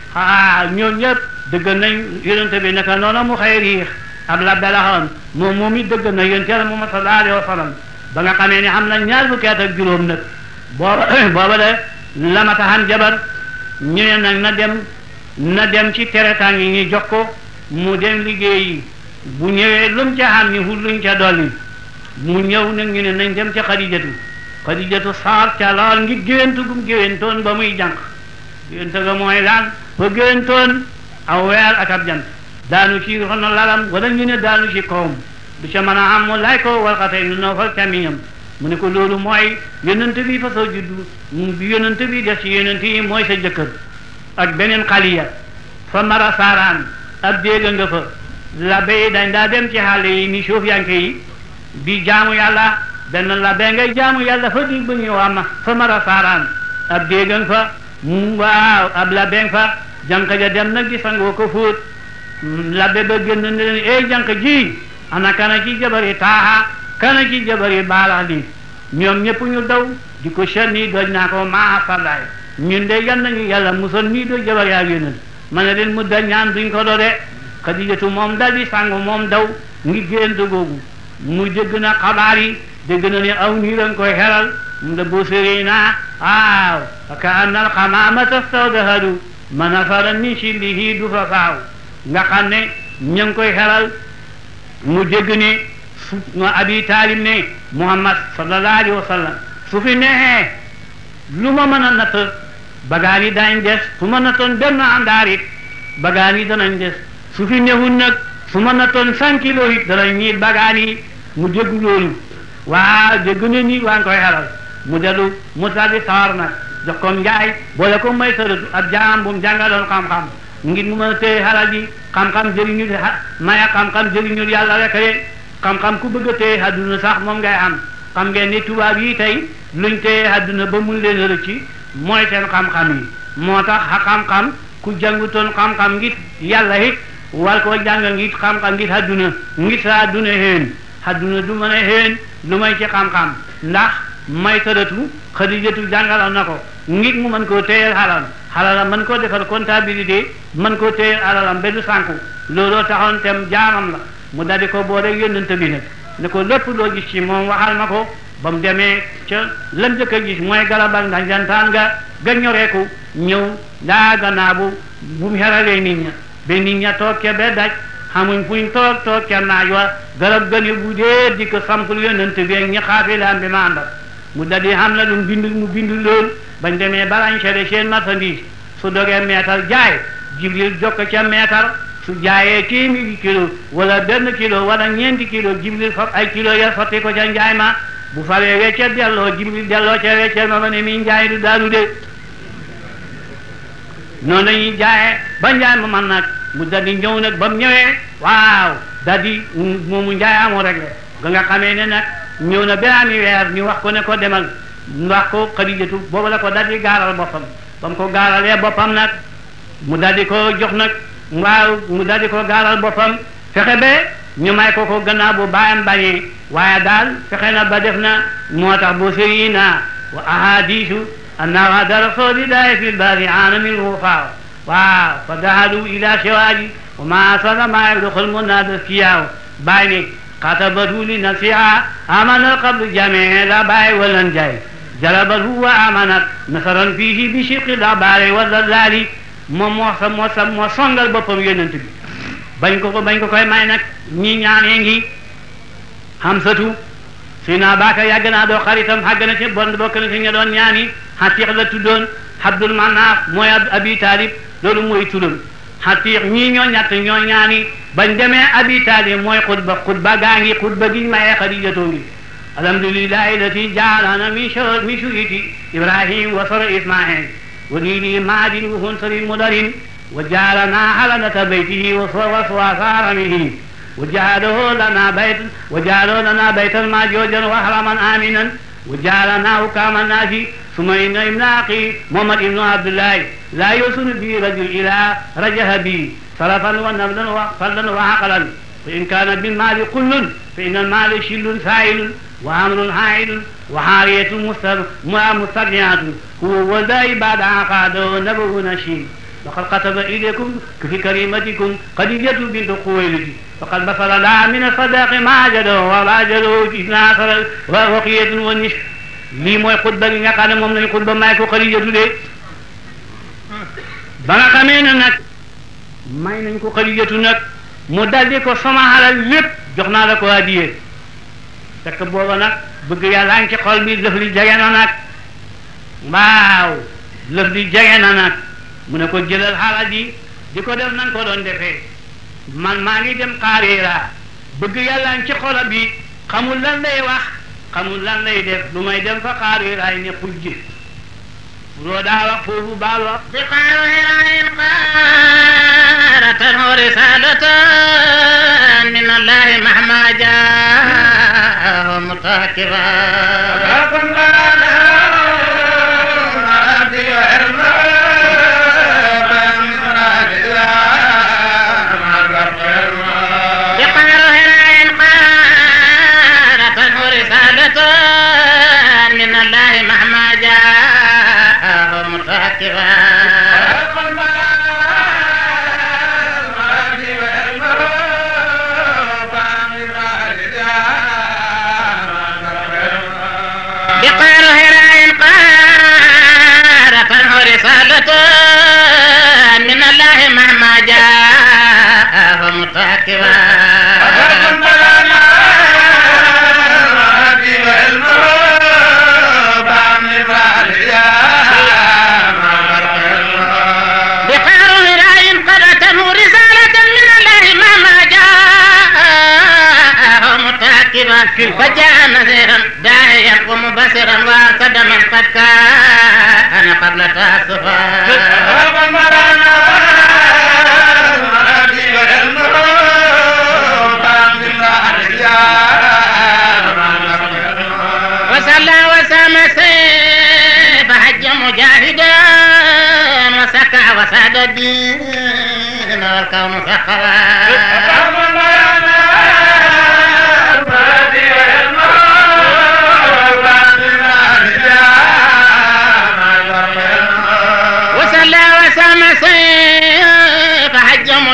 ñoom ñëpp dëgg nañ yonente bi naka noonu mu xëy riix ab la belaxoon moom it dëgg na yonente Yàlla Muhammad sallallahu alayhi wa sallam ba nga xamee ne am na ñaar fukki at ak juróom nag booba de la ma taxan jabar ñu ne nag na dem ci teretang yi ñu jox ko mu dem liggéeyi bu ñëwee lum ca xam ni hulluñ ca dolli mu ñëw nag ñu ne nañ dem ca Xadijatu saar ca lool ngi géwéntu gum géwéntoon ba muy jànq géwéntu ga mooy lan ba géwéntoon aw weer ak ab jant daanu ci rono lalam wala ñu ne daanu ci kawam du ca mën a am mu lay ko Warqata ibn Nawfal camiñam mu ne ko loolu mooy yonent bi fa soo juddu bi yonent bi def ci yonent yi mooy sa jëkkër ak beneen xaliya fa mara saaraan ab dégga nga fa labbe yi dañ daa dem ci xale yi ni suuf yanke yi di jaamu yàlla benn labbe ngay jaamu yàlla fa dig ba ñu waa ma fa mara saaraan ab dégga fa waaw ab labbe fa jànq ja dem nag di sangoo ko fóot labbe ba génn ne leen ey jànq ji ana kana ci jabari taaxa kana ci jabari baalax li ñoom ñëpp ñu daw di ko sànni doj naa ko maa fallaay ñun de yan nañu yàlla musal nii do jabar yaa yónnal ma ne leen mu da ñaan duñ ko do de Xadijatu moom dal di sangu moom daw ngi gént googu mu dégg na xabaar yi dégg na ne aw nii lañ koy xelal mu da boo séré naa waaw ka annal xamaamata stawdahadu manafara min shillihi du fa faaw nga xam ne ña ngi koy xelal mu dégg ne su Abi Taalib ne Muhammad sallallahu alayhi wa sallam su fi neexee lu ma mën a natt bagaan yi dañ des su ma nattoon benn àndaar it bagaan yi danañ des su fi newul nag su ma nattoon 100 kilos it danañ ñiit bagaan yi mu dégg loolu waaw dégg ne nii waa ngi koy xelal mu dellu mu daldi sawar nag jox ko njaay boole ko may sërëtu ab jaam bu mu jàngaloon xam-xam ngir mu mën a téye xalal ji xam-xam jëriñul maya xam-xam jëriñul yàlla rek de xam-xam ku bëgg a téye àdduna sax moom ngay am xam ngeen ni tubaab yi tey luñ téye àdduna ba mun leen rëcc mooy seen xam-xam yi moo tax xam-xam ku jàngutoon xam-xam ngir yàlla it war koo jàng ngir xam-xam ngir àdduna ngir sa àdduna xéen àdduna du mën a xéen lu may ci xam-xam ndax may tëratu Xadijatu jàngaloon na ko ngir mu mën koo téyeel xalalam mën koo defal comptabilité mën koo téyeel alalam ba du sànku looloo taxoon tem jaamam la mu daldi ko boole yónnante bi nag ne ko lépp loo gis ci moom waxal ma ko ba mu demee ca lam jëkk a gis mooy garabal nga jantaan nga ñoreeku ñëw daa gannaaw bu mu xeralee nit ña ba nit ña toog ca ba daj xamuñ fuñ toog ca naaj wa garab gëne bu dee di ko sampul yónnante bi ak ñi xaafilaan bi ma àndal mu daldi xam na lu mu bind lool bañ demee balañ sere seen marchandise su dogee meetar jaay Jibril jokk ca meetar su jaayee téeméeri kilo wala benn kilo wala ñeenti kilo Jibril fab ay kilo ya sotti ko ca njaay ma bu falee weccet delloo Jibril delloo ca weccet ma ne mi njaay du daanu de noonu lañuy jaayee ba njaay ma man nag mu daldi ñëw nag ba mu ñëwee waaw daldi moomu njaay amoo rek la ga nga xamee ne nag ñëw na ba ami weer ñu wax ko ne ko demal wax ko Xadijatu boobu la ko daldi gaaral boppam ba mu ko gaaralee boppam nag mu daldi ko jox nag waaw mu daldi ko gaaral boppam fexe ba ñu may ko ko gannaaw bu baayam bañee waaye daal fexe na ba def na moo tax bu sirina wa ahadisu anna wa'da rasulillahi fil bari aana min wufaa waaw fa dahalu ila shiwaji wa ma asala ma yablughul munada fiyaw baay ne xatabatu li nafsiha amanal qabl jami'a la baay walan jaay jalabahu wa amanat nasaran fihi bi shiqi la baare wala laali moom moo songal boppam yonent bi bañ ko koy may nag ñi ñaanee ngi Hamsatu Sina Baaka yàgg naa doo xaritam xàgg na ci bon bokk na ci ña doon ñaani Xatiix la tuddoon Abdul Manaaf mooy Abi Taalib loolu mooy turam Xatiix ñii ñoo ñett ñoo ñaani bañ demee Abi Taalib mooy xutba gaa ngi xutba gi mayee Xadijatoo ngi alhamdulillahi lati jaalana min shuriti Ibrahim wa sara Ismail wa dini maadin wa hunsari mudarin wa jaalana halanata baytihi wa saaramihi وجعله لنا بيتا معجوجا وحرما آمنا وجعلناه كاما الناس ثم إن ابن أخي محمد ابن عبد الله لا يوصل به رجل إلى رجه به صرفا ونبلا وفضلا وعقلا فإن كان بالمال كل فإن المال شل سائل وأمر حائل وحارية مسترجعة هو وذا بعد عقاده نبه نشيد وقد كتب إليكم في كريمتكم خديجة بنت خويلد فقد بصر لها من الصداق ما جده ولا جده إثنا عشر وقية والنصف lii mooy xutba gi nga xam ne moom lañu xutba may ko Xadijatu de ba nga xamee ne nag may nañ ko Xadijatu nag mu daldi ko sama alal lépp jox naa la ko addiye fekk booba nag bëgg yàlla ngi ci xol bi lëf li jege na nag waaw lëf li jege na nag mu ne ko jëlal xalal ji di ko def nan ko doon defee man maa ngi dem Qaahira bëgg yàlla ngi ci xola bi xamul lan lay wax xamul lan lay def lu may dem fa Qaahira ay ne xuj ji loo daa wax foofu baal wax bi Qaahira qaaratan wa risalatan min allahi mahma jaa mutakiba من الله مهما جاء متاكبا بقار هراء قارة ورسالة من الله مهما جاء متاكبا فجاء نذيرا داعيا ومبشرا وارشد من قد كان قبل تاسفا وصلى وسام سيف حج مجاهدا وسكى وساد الدين والكون سخرا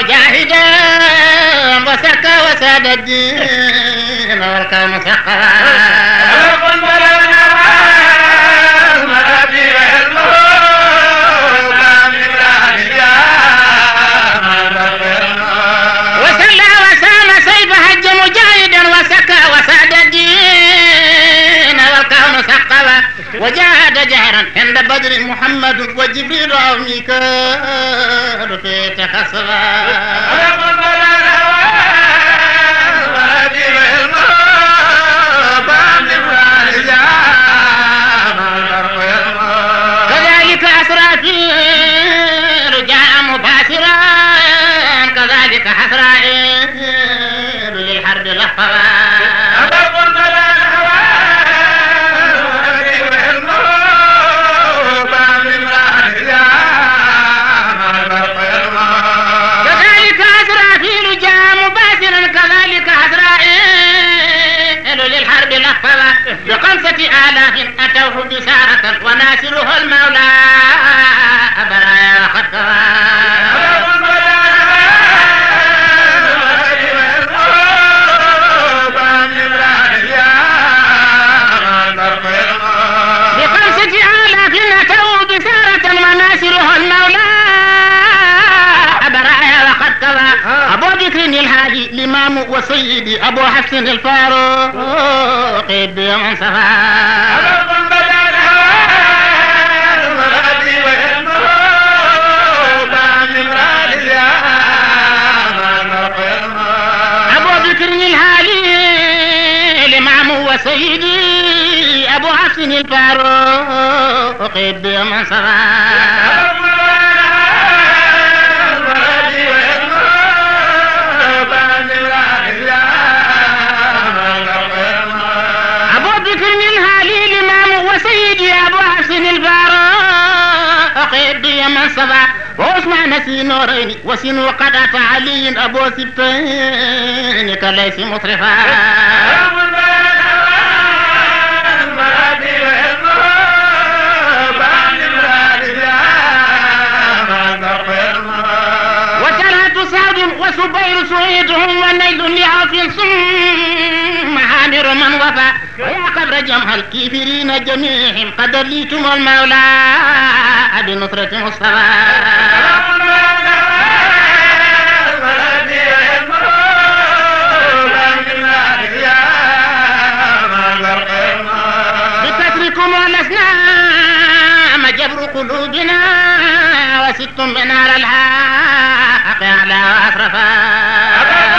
مجاهدا وسكى وساد الدين والكون سخرا وسلى وسام سيف حج مجاهدا وسكى وساد الدين والكون سخرا وجاهد جهرا عند بدر محمد وجبريل وميكال في تخصبا كذلك أسرافيل جاء مباشرا لحفظا ب5,000 أتوه بشارة وناصره المولى برايا أبو بكر الهادي الإمام وسيدي أبو حفص الفاروق بمن صفا أبو بكر الهادي الإمام وسيدي أبو حفص الفاروق بمن صفا من صبا وعثمان سي نورين وسين وقد أتى علي أبو سبتين كليس مصرفا وثلاث سعد وسبير سعيدهم ونيل لعوف ثم عامر من وفى ويا قبر جمع الكافرين جميعهم قد ليتم المولى بنصرة مصطفى بكثركم والأسنام جبر قلوبنا وستم بنار الحق على أسرفا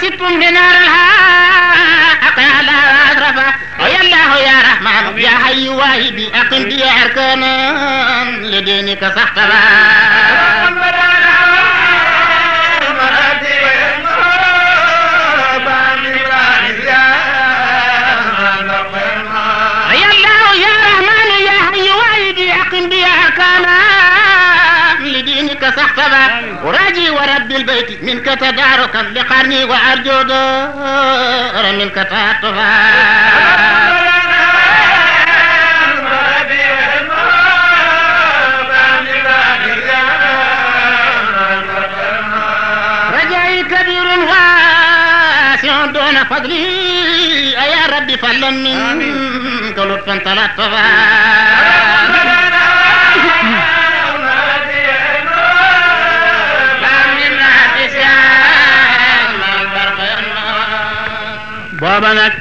وستم بنار الحق على أسرفا ويا الله يا رحمن يا حي واهبي أقم بي أركانا لدينك صحتها ويا الله يا رحمن يا حي واهبي أقم بي أركانا لدينك صحتها وراجي ورب البيت منك تداركا لقرني وأرجو دار منك تعطفا رجائي كبير واسع دون فضلي يا ربي فلن منك لطفا تلطفا booba nag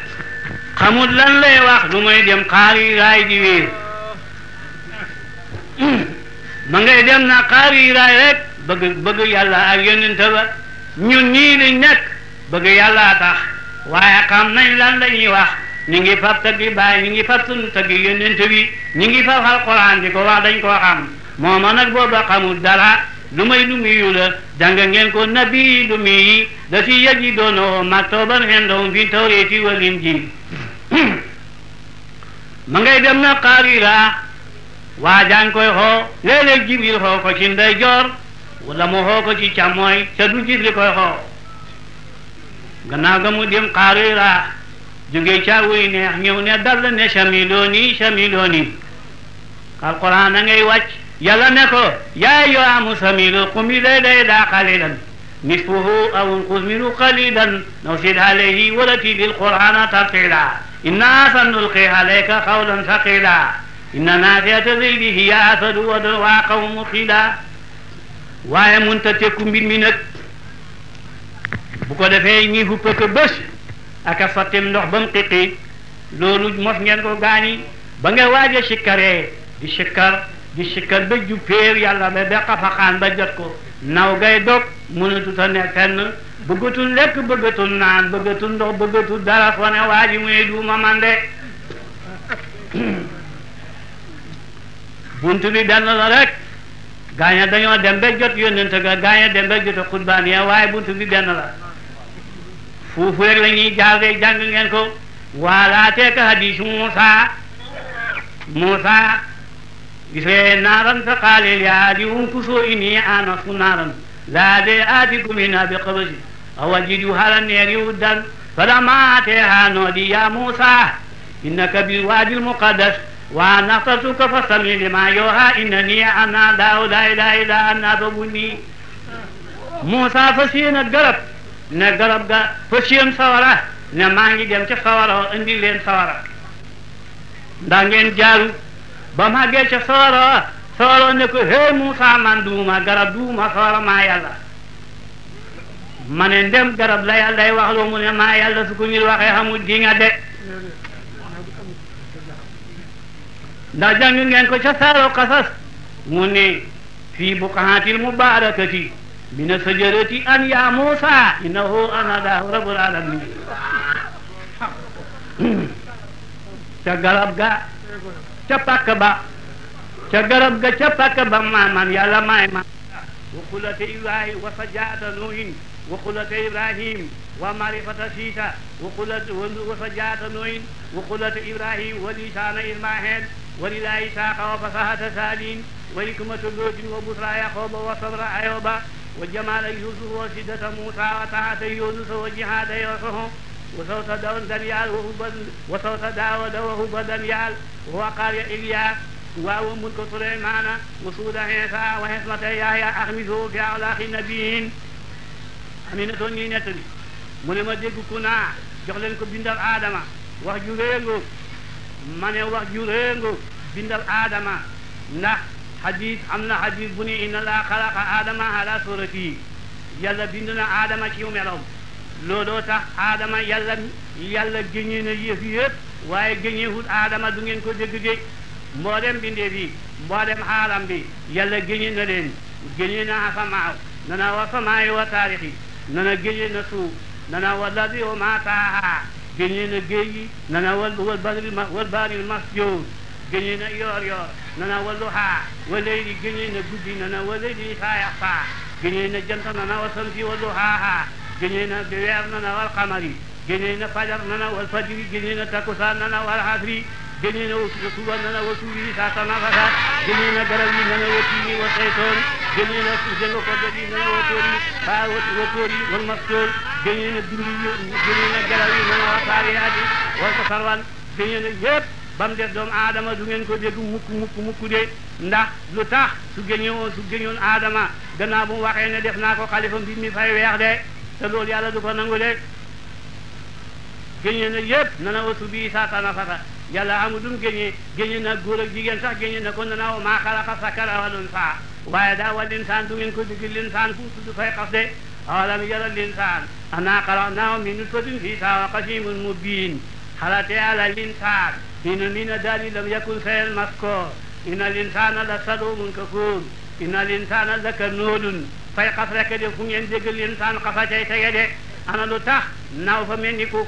xamul lan lay wax lu may dem xaari raay di wéer ma ngay dem na xaari raay rek bëgg yàlla ak yonent ba ñun ñii liñ nekk bëgg yàlla tax waaye xam nañ lan la ñuy wax ñu ngi fab tëggi baay ñu ngi fab sunu tëggi yonent bi ñu ngi fab alquran di ko wax dañ koo xam mooma nag booba xamul dara lu may lu miyu la jàng ngeen ko nabi lu miyi da si yaji doono maktoban hendoom fi tawreeti wal injiil ma ngay dem na xaarira waa jàng koy xoo léeg-léeg jibril xoo ko ci ndeyjoor wala mu xoo ko ci càmmooy ca du gis li koy xoo gannaaw ga mu dem xaarira jóge ca wuy neex ñëw ne dal ne samilooni alquran na ngay wàcc yàlla ne ko yaa ayyuha muzammil qum layla qalilan nisfahu aw inqus minhu qalilan aw zid alayhi wa rattilil qur'ana tartila inna sanulqi alayka qawlan thaqila inna naasiyata layli hiya asadu wa qawmu qila waaye munta tekku mbir mi nag bu ko defee ñi fupp ko bés ak a sottim ndox ba mu xiqi loolu mos ngeen ko gaani ba nga waaj a sikkaree di sikkar ba juppeer yàlla ba xafaxaan ba jot ko naw gay dog mënatut a ne fenn bëggatul lekk bëggatul naan bëggatul ndox bëggatul dara fo ne waa ji muy duuma mande buntu bi benn la rek gaaña dañoo dem ba jot yónnente ga gaaña dem ba jot xutbaan ya waaye buntu bi benn la foofu rek la ñuy jaaree jàng ngeen ko wala teeka hadis Muusa gisee naaran fa qaale li aadihum kusoo inni anastu naaran laade aatikum minhaa bi qabasin aw ajidu ala neeri huddan falammaa aataahaa noodi yaa Muusaa innaka bil waadil muqaddas wa ana axtartuka fastami' limaa yuuhaa innanii ana Allaahu laa ilaaha illaa ana fa'budnii. Muusaa fas yéene garab ne garab ga fas yéene sawara ne maa ngi dem ca sawara indi leen sawara ndax ngeen jaaru ba ma àggee ca sawara ne ko hee Muusaa man duuma garab duuma sawara maa yàlla ma ne ndem garab la yàlla day wax loo mu ne maa yàlla su ko ñu waxee xamul di nga de ndax jàng ngeen ko ca saaro Qasas mu ne fii buqaatil mubaarakati mina sajarati an ya Muusaa innahu ana Allaahu rabbul aalamiin ca garab ga ca pàkk ba ca garab ga ca pàkk ba man yàlla maay ma wa xulata Ibrahim wa sajaata Nuuhin wa xulata Ibrahim wa marifata Siisa wa sajaata Nuuhin wa xulata Ibrahim wa lisaana Ismaayil wa lilaa Isaaqa wa fasahata Saaliin wa hikmata Lootin wa busra Yaquuba wa sabra Ayyuuba wa jamaala Yuusuf wa siddata Muusaa wa taa'ata Yuunus wa jihaada Yuusuf وصوت دانيال وصوت داود وهب دانيال ووقار إلياس وملك سليمان وسود عيسى وحكمة يحيى أخمسه في أخلاق النبيين أمينة نينتني mu ne ma dégg ku naa jox leen ko bindal aadama wax ju réengu ma ne wax ju réengu bindal aadama ndax hadis am na hadis bu ni inna laa xalaqa aadama ala surati yàlla bind na aadama ci meloom looloo tax aadama yàlla géñee na yëf yëpp waaye géñeewul aadama du ngeen ko dégg de mboolem bindee bi mboolem xaalam bi yàlla géñee na leen géñee na asamaaw nana wa samaayi wa taarixi nana géñee na suuf nana wa lardi wa maa taahaa géñee na géej gi nana wal baaril masjuur géñee na yoor yoor nana wa luhaa wa leyli géñee na guddi nana wa leyli saa yaxfaa géñee na jant nana wa samsi wa luhaahaa géñee na weer nana wal xamari géñee na fajar nana wal fajri géñee na takusaan nana wal asri géñee na suba nana wa suuri saa tanafasa géñee na garab yi nana wa tiini wa saytoon géñee na jëngo koddo yi nana wa tóori faa wa tóori wal mastoor géñee na dund yi géñee na garab yi nana wa saariyaati wal ko sarwan géñee na yëpp ba mu des doomu aadama du ngeen ko dégg mukk de ndax lu tax su géñoon aadama gannaaw bu mu waxee ne def naa ko xalifa mbir mi fay weex de te loolu yàlla du ko nangu de géñee na yëpp nana wa subi saa tanafasa yàlla amul dum géñee na góor ak jigéen sax géñee na ko nana wa maa xalaqa sakara wal unsaa waaye daa wal insaan du ngeen ko dégg linsaan fu tudd fay xas de awalam yara linsaan annaa xalaqnaahu min nutfatin fii qasiimin mubiin xalate ala linsaan hina mina daali lam yakun shay'an maskoor inna linsaana la saluumun kafuur inna linsaana la kanuudun fay xas rek de fu ngeen dégg linsaan xasa cay tege de ana lu tax naaw fa mel ni koo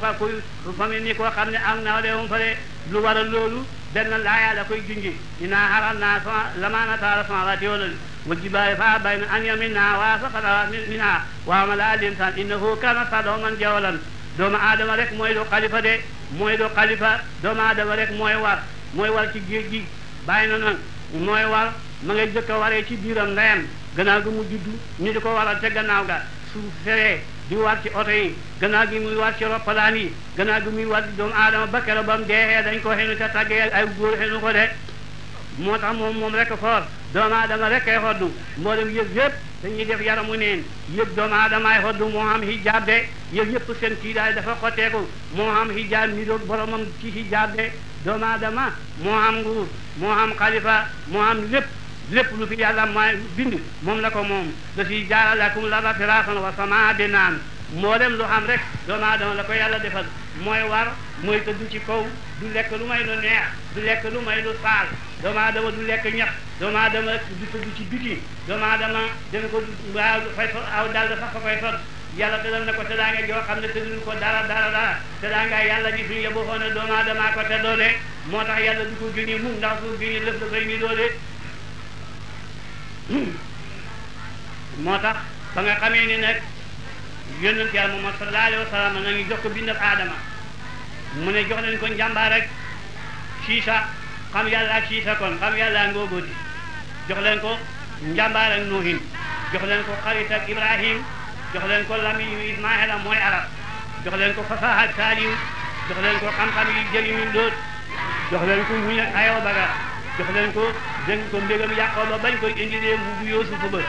xam ne am naaw de moom fa de lu waral loolu benn laaya la koy junji inaa haramnaa lamaanata ala samaawaati wal ardi wal jibaali fa abayna an yahmilnahaa wa ashfaqna minhaa wa hamalahaa al-insaanu innahu kaana zaluuman jahuulan doomu aadama rek mooy do xalifa de mooy do xalifa doomu aadama rek mooy war ci géej gi bàyyi na nag mooy war ma ngay jëkk a waree ci biiram ndeyam gannaaw gi mu juddu ñu di ko waral ca gannaaw ga su feree di war ci oto yi gannaaw gi muy war ci roppalaan yi gannaaw gi muy war ci doomu aadama ba keroog ba mu deexee dañ ko xenu ca tàggee ay góor xenu ko de moo tax moom rek foor doomu aadama rek kay xoddu mboolem yëpp dañuy def yaramu neen yëpp doomu aadamaay xoddu moo xam hijaab de yëpp seen kiidaay dafa xotteeku moo xam hijaab ni doog boromam ci hijaab de doomu aadama moo xam nguur moo xam xalifa moo xam lépp lu fi yàlla mooy bind moom la ko moom da si jaarale lakum larda firaasan wa samaa binaan mboolem lu xam rek doomu aadama la ko yàlla defal mooy war mooy tëdd ci kaw du lekk lu may lu neex du lekk lu may lu saal doomu aadama du lekk ñax doomu aadama du tëdd ci biti doomu aadama dana ko waaw fay aw dal dafa fa koy sot yàlla tëddal na ko teddaanga joo xam ne tëddul ko dara teddaanga yàlla ji fi yóbbu xoon ne doomu aadama ko teddoo de moo tax yàlla du ko génne mukk ndax su génne lëf dafay ni doo de moo tax ba nga xamee ni nag yonent yàlla Muhammad sallallahu alayhi wa sallam na ngi jox ko bindab aadama mu ne jox leen ko njàmbaar rek siisa xam yàlla ak siisa kon xam yàlla ngóogooti jox leen ko njàmbaar ak nuuhin jox leen ko xarit ak ibrahim jox leen ko lamiñu ismaila mooy arab jox leen ko fasaha ak saaliw jox leen ko xam-xam yi jëriñu dóot jox leen ko muñ ak ayoo baga jox leen ko dégg ko mbégam yàqooba bañ koy indilee mbubu Yuusufu ba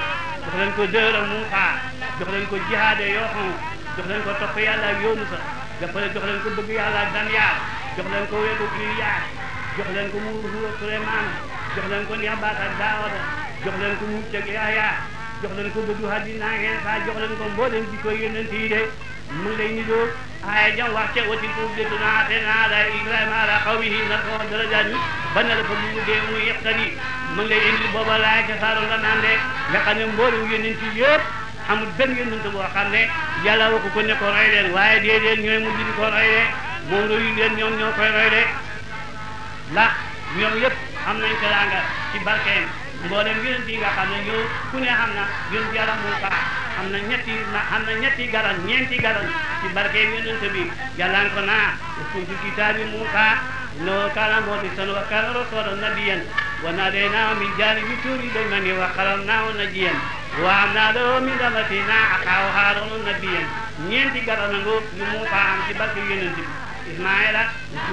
jox leen ko dër ak Muusaa jox leen ko jihaade yooxon jox leen ko topp yàlla ak yoonu sa dafa jox leen ko bëgg yàlla ak Danyaar jox leen ko wéegu Iliyaas jox leen ko muuru ak Suleymaan jox leen ko Nebaat ak Daawuda jox leen ko mucc ak Yaaya jox leen ko bëgg àddina ak Iisaa jox leen ko mboolem jikko yonent yi de mu ngi lay nidoo aaya jam wax ca watil ko jëdduna ateenaa ala Ibrahima ala qawmihi narfa'u darajaati ba na la fa bu dee mu yextani mu ngi lay indi booba laay ca saaro nga naan de nga xam ne mboolem yonent yi yëpp amul benn yonent boo xam ne yàlla waxu ko ne ko roy leen waaye déedéet ñooy mujj di ko roy de moom royu leen ñoom ñoo koy roy de ndax ñoom yëpp am nañ teraanga ci barkeem mboolem yonent yi nga xam ne ñoo ku ne xam na yonent yàlla Muusaa am na ñetti garan ñeenti garan ci barkeem yonent bi yàlla ko naa fi kitaabi Muusaa innahu kaana mukhlisan wa kaana rasuulan nabiyyan wa nadaynaahu min jaanibi tuuri l-aymani wa qarrabnaahu najiyyan wa habnaa lahu min rahmatinaa axaahu Haaruuna nabiyyan ñeenti garan nga yu Muusaa am ci barke yonent bi Ismaila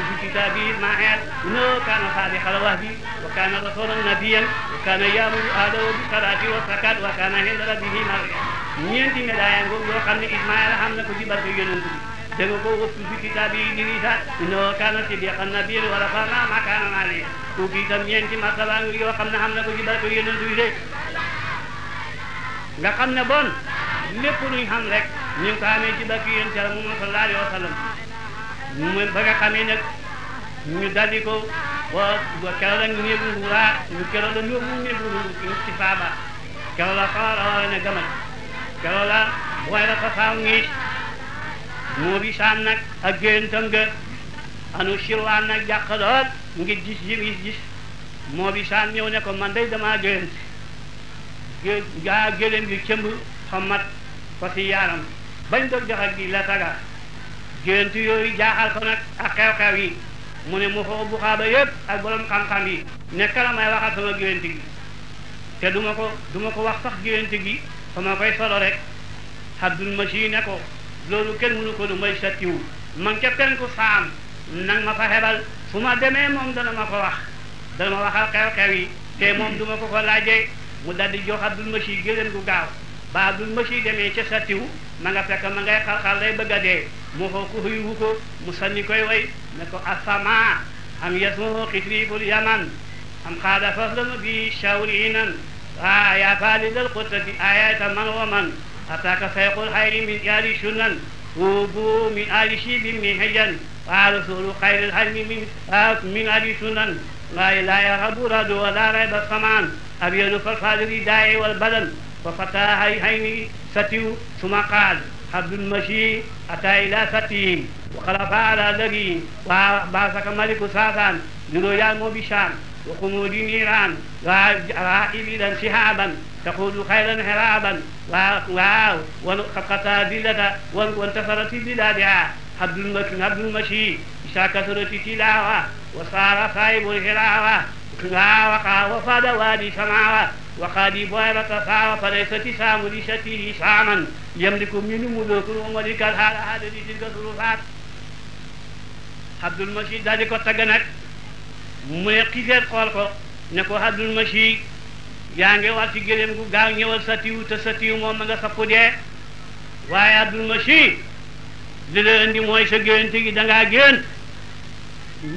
fi kitaabi Ismail innahu kaana saadiqal wa'di wa kaana rasuulan nabiyyan wa kaana ya'muru ahlahu bis-salaati waz-zakaati wa kaana 'inda rabbihi mardiya ñeenti médaille nga yoo xam ne Ismaila xam na ko ci barke yonent bi dégg nga ko wasu fi kitaabi Idrisa innahu kaana siddiqan nabiyyan wa rafa'naahu makaanan 'aliyyan kooku itam ñeenti martaba yoo xam ne xam na ko ci barke yonent bi de nga xam ne bon lépp luñ xam rek ñu ngi ko amee ci barke yonent Yàlla Muhammad sallallahu alayhi wa sallam mu ba nga xamee nag ñu daldi ko wa keroog la néegu nguuraa ñu keroog la néegu ci faaba keroog la xaw ne gamal keroog la booy la ko faaw ngiis moo bi saan nag ak géntam ga anu sirwaan nag jàq lool ngir gis moo bi saan ñëw ne ko man day dama gént gaa gélém gi cëmb xamat ko si yaaram bañ doog jox ak gi la taga gént yooyu jaaxal ko nag ak xew-xew yi mu ne mu xoo bu xaaba yëpp ak borom xam-xam yi ne kala may waxal sama gént gi te duma ko wax sax gént gi fa ma koy solo rek Abdul Masi ne ko loolu kenn mënu ko lu may sattiwu man ca penku saam nang ma fa xebal fu ma demee moom dana ma ko wax dana ma waxal xew-xew yi te moom duma ko laajee mu daldi jox Abdul Masi géléem gu gaaw ba Abdul Masi demee ca sattiwu ma nga fekk ma ngay xar-xar lay bëgg a dee mu xoo ko xuyuwu ko mu sanni koy way ne ko asama am yasmoo xitribul yaman am xaada faslama bi shawrinan wa ya falidal qutati ayata man wa man ataka sayqul xayri min ali sunan wubu min ali shibin min hijan wa rasulu xayril halmi min ali sunan la yarhabu radu wa la rayba saman abyadu falfadri daai wal badan wa fata hayni satiu suma qaal Abdul Masi ata ila satihim wa xalafa ala lagi wa basaka maliku sasan lilo yaa moo bi Shaam wa qumudi niran wa ibidan sihaban taqulu xayran hiraban waaw wa xaqata dillata wa intasarati biladiha Abdul Masi isa kasarati tilawa wa sara sahibul hirawa wa fada wadi samawa وقادي بويرة فاوى فليست سام لشته ساما يملك من ملوك وملك الحال هذه تلك الظروفات عبد المسيح دالي كو تاغ نك موي خيفet xol ko ne ko Abdul Masi yaa ngi war ci gëléem gu gaaw ñëwal satiw te satiw moom nga sappu dee waaye Abdul Masi li la indi mooy sa gént gi dangaa gént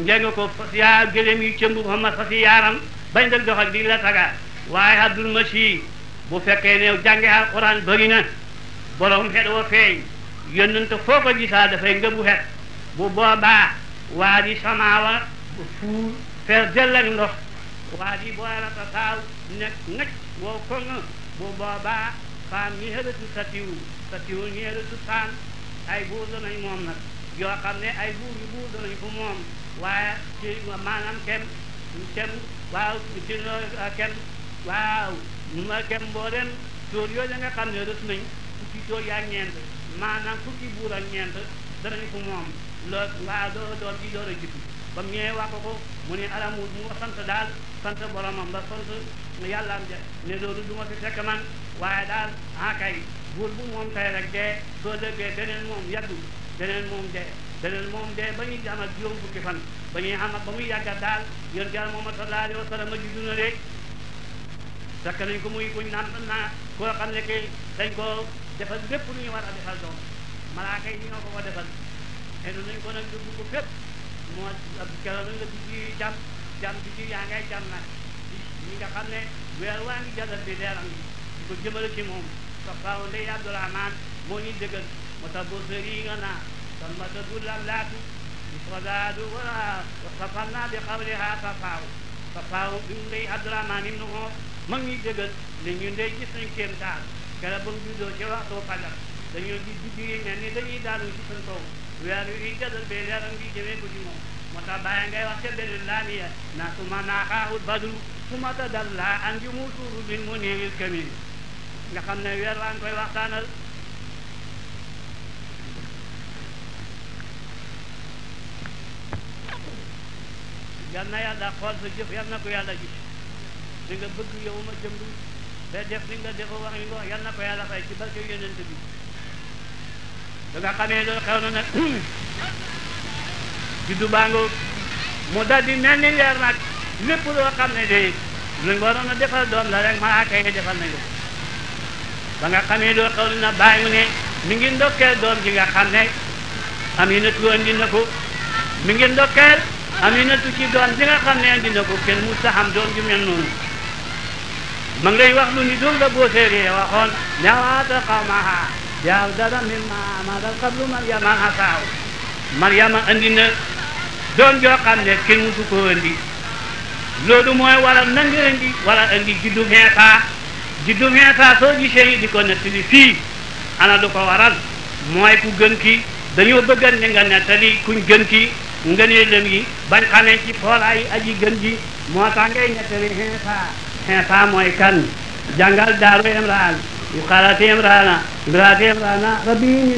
njëng ko fas yaa gëléem yi cëmb Muhammad fas yaaram bañ dag dox ak di la taga waaye Abdul Masi bu fekkee ne jànge alquran bëri na borom xet wa feeñ yónnante foo ko gisaa dafay ngëbu xet bu boobaa waa di samaawa fu fees dell ak ndox waa di boolata saaw nekk ngëj wow koŋ bu boobaa faam ñi xërëtu satiwu ñi xërëtu saan ay buur danañ moom nag yoo xam ne ay buur danañ fu moom waaye ci maanaam kem waaw ci kem waaw ma kem mbooleem tóor yooyu nga xam ne rës nañ fukki tóor yaa ñeent maanaam fukki buur ak ñeent danañ ko moom lool mbaa doom ji door a juddu ba mu ñëwee wax ko mu ne alamul mu sant daal sant boromam ba sant yàllaam ja ne loolu du ma fi fekk man waaye daal kay buur bu moom tey rek dee soo déggee beneen moom yàggu beneen moom dee ba ñuy amal juróom fukki fan ba ñuy amal ba muy yàggat daal yéen jàll Muhammad sallallahu alayhi wa sallam juddu na de fekk nañ ko muy kuñ naan naa koo xam ne que dañ ko defal lépp lu ñu war a defal doom malaaka yi ñoo ko defal te du nañ ko nag dugg ko fépp moo keroog nga dugg jam bi ci yaa ngay jam nag ñi nga xam ne weer waa ngi jàllal bi leeram gi di ko jëmale ci moom sa faaw ndey Abdourahman moo ñuy dëggal moo tax boo sëri nga naa kon ma ta dullam laatu sodaadu wa safal naa bi xawliha sa faaw bi mu ndey Abdourahman im nu xoor mag ñuy dëggal ne ñu ndey gis nañ kéem taal keroog ba mu juddoo ci waxtu fajar dañoo di guddi yi mel ni dañuy daanu ci seen kaw weer wi jàllal bi leeram gi jëmee ko ci moom moo tax bàyyi ngay wax ca beneen laamiya na suma naaxaahul badru suma ta dal laa an ju mu suuru bin mu néewil kamil nga xam ne weer waa ngi koy waxtaanal yal na yàlla xool sa jëf yal na ko yàlla gis li nga bëgg yow ma jëmb da def li nga defa wax yi nga wax yal na ko yàlla fay ci barke yonent bi da nga xamee loolu xew na nag juddu baango mu dal di mel ni leer nag lépp loo xam ne de luñ waroon a defal doom la rek malaaka yi defal nañ ko ba nga xamee loolu xew na bàyyi mu ne mi ngi ndokkeel doom ji nga xam ne Aminatu andi na ko mi ngi ndokkeel Aminatu ci doom ji nga xam ne andi na ko kenn mu saxam doom ji mel noonu ma ngi lay wax lu ni dul la boo séeree waxoon ñawaata xawmaha yaaw dara min mamadal xablu Maryama hasaaw Maryama andi na doom joo xam ne kenn musu ko andi loolu mooy waral na nga andi wala andi juddu Iisaa soo gisee di ko nettali fii ana du ko waral mooy ku gën ki dañoo bëggan ne nga nettali kuñ gën ki nga ne lëm yi bañ xamee ci xoolaay aji gën ji moo tax ngay nettali Iisaa mooy kan jàngal daaru Imraan yu xaalati Imraana rabbi inni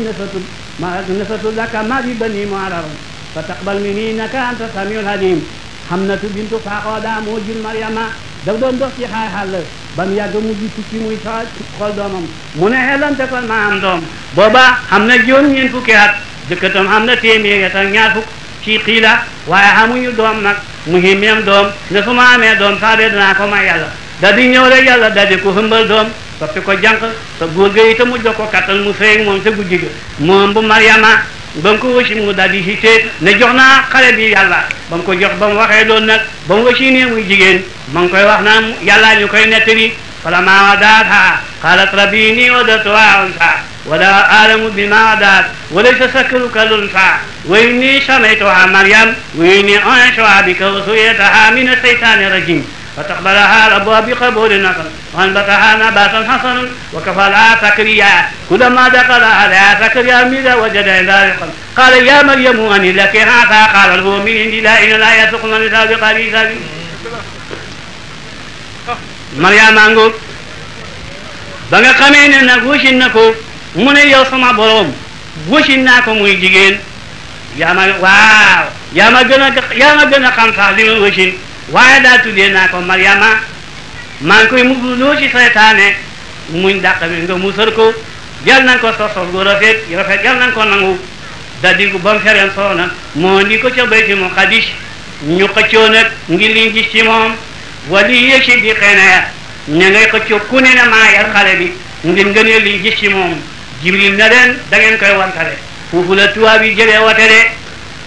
nasatu laka ma fi bani mu'arram fa taqbal minni innaka anta samiul alim Hamnatu bintu Faaxooda moo jur Maryama daf doon dox ci xaal ba mu yàgg mu gis ci muy sa xool doomam mu ne xelante kon ma am doom booba xam na juróom-ñeent fukki at jëkkatam xam na téeméeri at ak ñaar fukk ci xiila waaye xamuñu doom nag mu himmeem doom ne su ma amee doom saa bee danaa ko may yàlla da di ñëw rek yàlla da di ko hëmbal doom soppi ko jànq sa góor ga itam mu jox ko kattan mu sëy moom sa guddi ga moom bu Maryama ba mu ko wësi mu daal di hite ne jox naa xale bi yàlla ba mu ko jox ba mu waxee loolu nag ba mu wësi ne muy jigéen ma ngi koy wax naan yàllaa ñu koy nettali falammaa wada'athaa qaalat rabbi innii wada'tuhaa unsaa wa laa a'lamu bimaa wada'at wa laysa zakaru kal-unsaa wa innii sammaytuhaa Maryam wa innii u'iizuhaa bika wa zurriyyatahaa mina shaytaani rajiim فاستقبلها ربها بقبول حسن وأنبتها نباتا حسنا وكفلها زكريا كلما دخل عليها زكريا الميزان وجد عندها رزقا قال يا مريم أنى لك هذا قالت هو من عند الله إن الله يرزق من يشاء بغير حساب Maryam ango ba nga xamee ne nag wasin na ko mu ne yow sama borom wasin naa ko muy jigéen yaa ma gën a xam sax li ma wasin waaye daal tuddee naa ko Maryama maa ngi koy musloo ci seytaane muñ dàq bi nga musal ko jal nañ ko sos gu rafet jal nañ ko nangu daldi ba mu fereen soona moo ndi ko ca Bayti Maqdis ñu xëccoo nag ngir liñ gis ci moom wali yéeg si di xëy na ña ngay xëccoo ku ne na maa yar xale bi ngir ngëneel liñ gis ci moom Jibril na leen da ngeen koy wantale foofu la tubaab yi jëlee wote de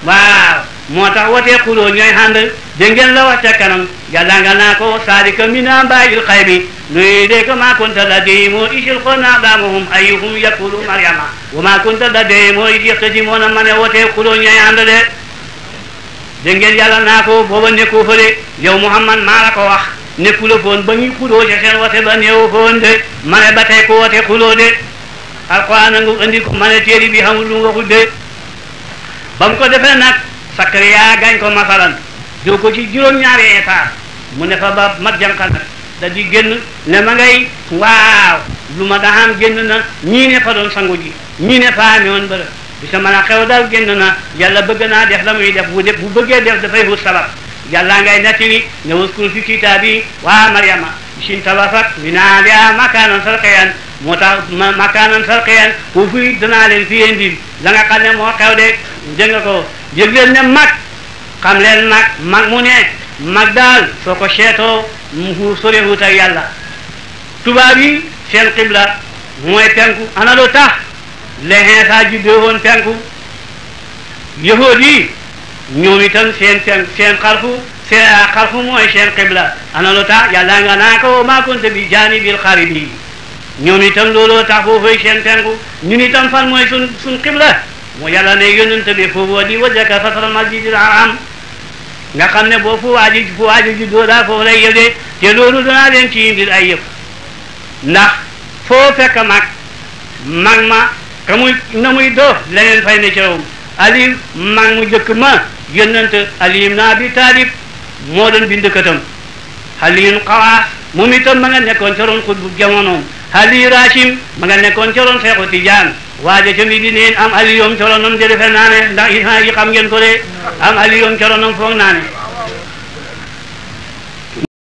waaw moo tax watee xuloo ñooy ànd dégg ngeen la wax ca kanam yàlla nga naa ko saalika min anbaa'il xaybi nuuriikaa maa kunta ladayhim iz yulquuna aqlaamahum ayyuhum yakfulu Maryama wa maa kunta ladayhim iz yaxtasimuuna ma ne watee xuloo ñooy ànd de dégg ngeen yàlla naa ko booba nekkoo fële yow Muhammad maa la ko wax nekku la foon ba ñuy xuloo ca seen wote ba néew foon de ma ne ba tey ko wote xuloo de alquran nga andi ko ma ne téere bi xamul lu mu waxul de ba mu ko defee nag Sakariya gañ ko masalan jox ko ci juróom-ñaari état mu ne fa ba mat jànqal nag da di génn ne ma ngay waaw lu ma daxam génn na ñii ne fa doon sangu ji ñii ne fa amewoon bërë bi sa mën a xew daal génn na yàlla bëgg naa def la muy def bu bëggee def dafay wut sabab yàlla ngay nettali ne waskul fi kitaabi waa Maryama sin tabafat mi naa lia makaanan sarqiyan moo tax makaanan sarqiyan foofu danaa leen fi indi la nga xam ne moo xew de dégg nga ko jëg leen ne mag xam leen mag mu ne mag daal soo ko seetoo mu sorewut ak yàlla tubaab yi seen xibla mooy penku ana lu tax le Iisaa juddoo woon penku yahuud yi ñoom itam seen xarfu mooy seen xibla ana lu tax yàlla nga naa ko maa kunta bi jaanibil xaribi ñoom itam looloo tax foofu seen penku ñun itam fan mooy sun xibla moo yàlla ne yonent bi foofu di wajhaka satral masjidil haram nga xam ne boo fu waaji juddoo daal foofu lay yëgee te loolu danaa leen ci indil ay yëpp ndax foo fekk mag ma ka muy na muy doo leneen fay ne cawum ali mag mu jëkk ma yonent Ali ibn Abi Talib moo doon bind katam Aliyun Xawaas moom itam ma nga nekkoon ca roon xutbu jamonoom Ali Rachim ma nga nekkoon ca roon Seexu Tijaan waaja ca mi di neen am Ali yoom ca roonam de defe naa ne ndax yi xam ngeen ko de am Ali yoom ca roonam foog naa ne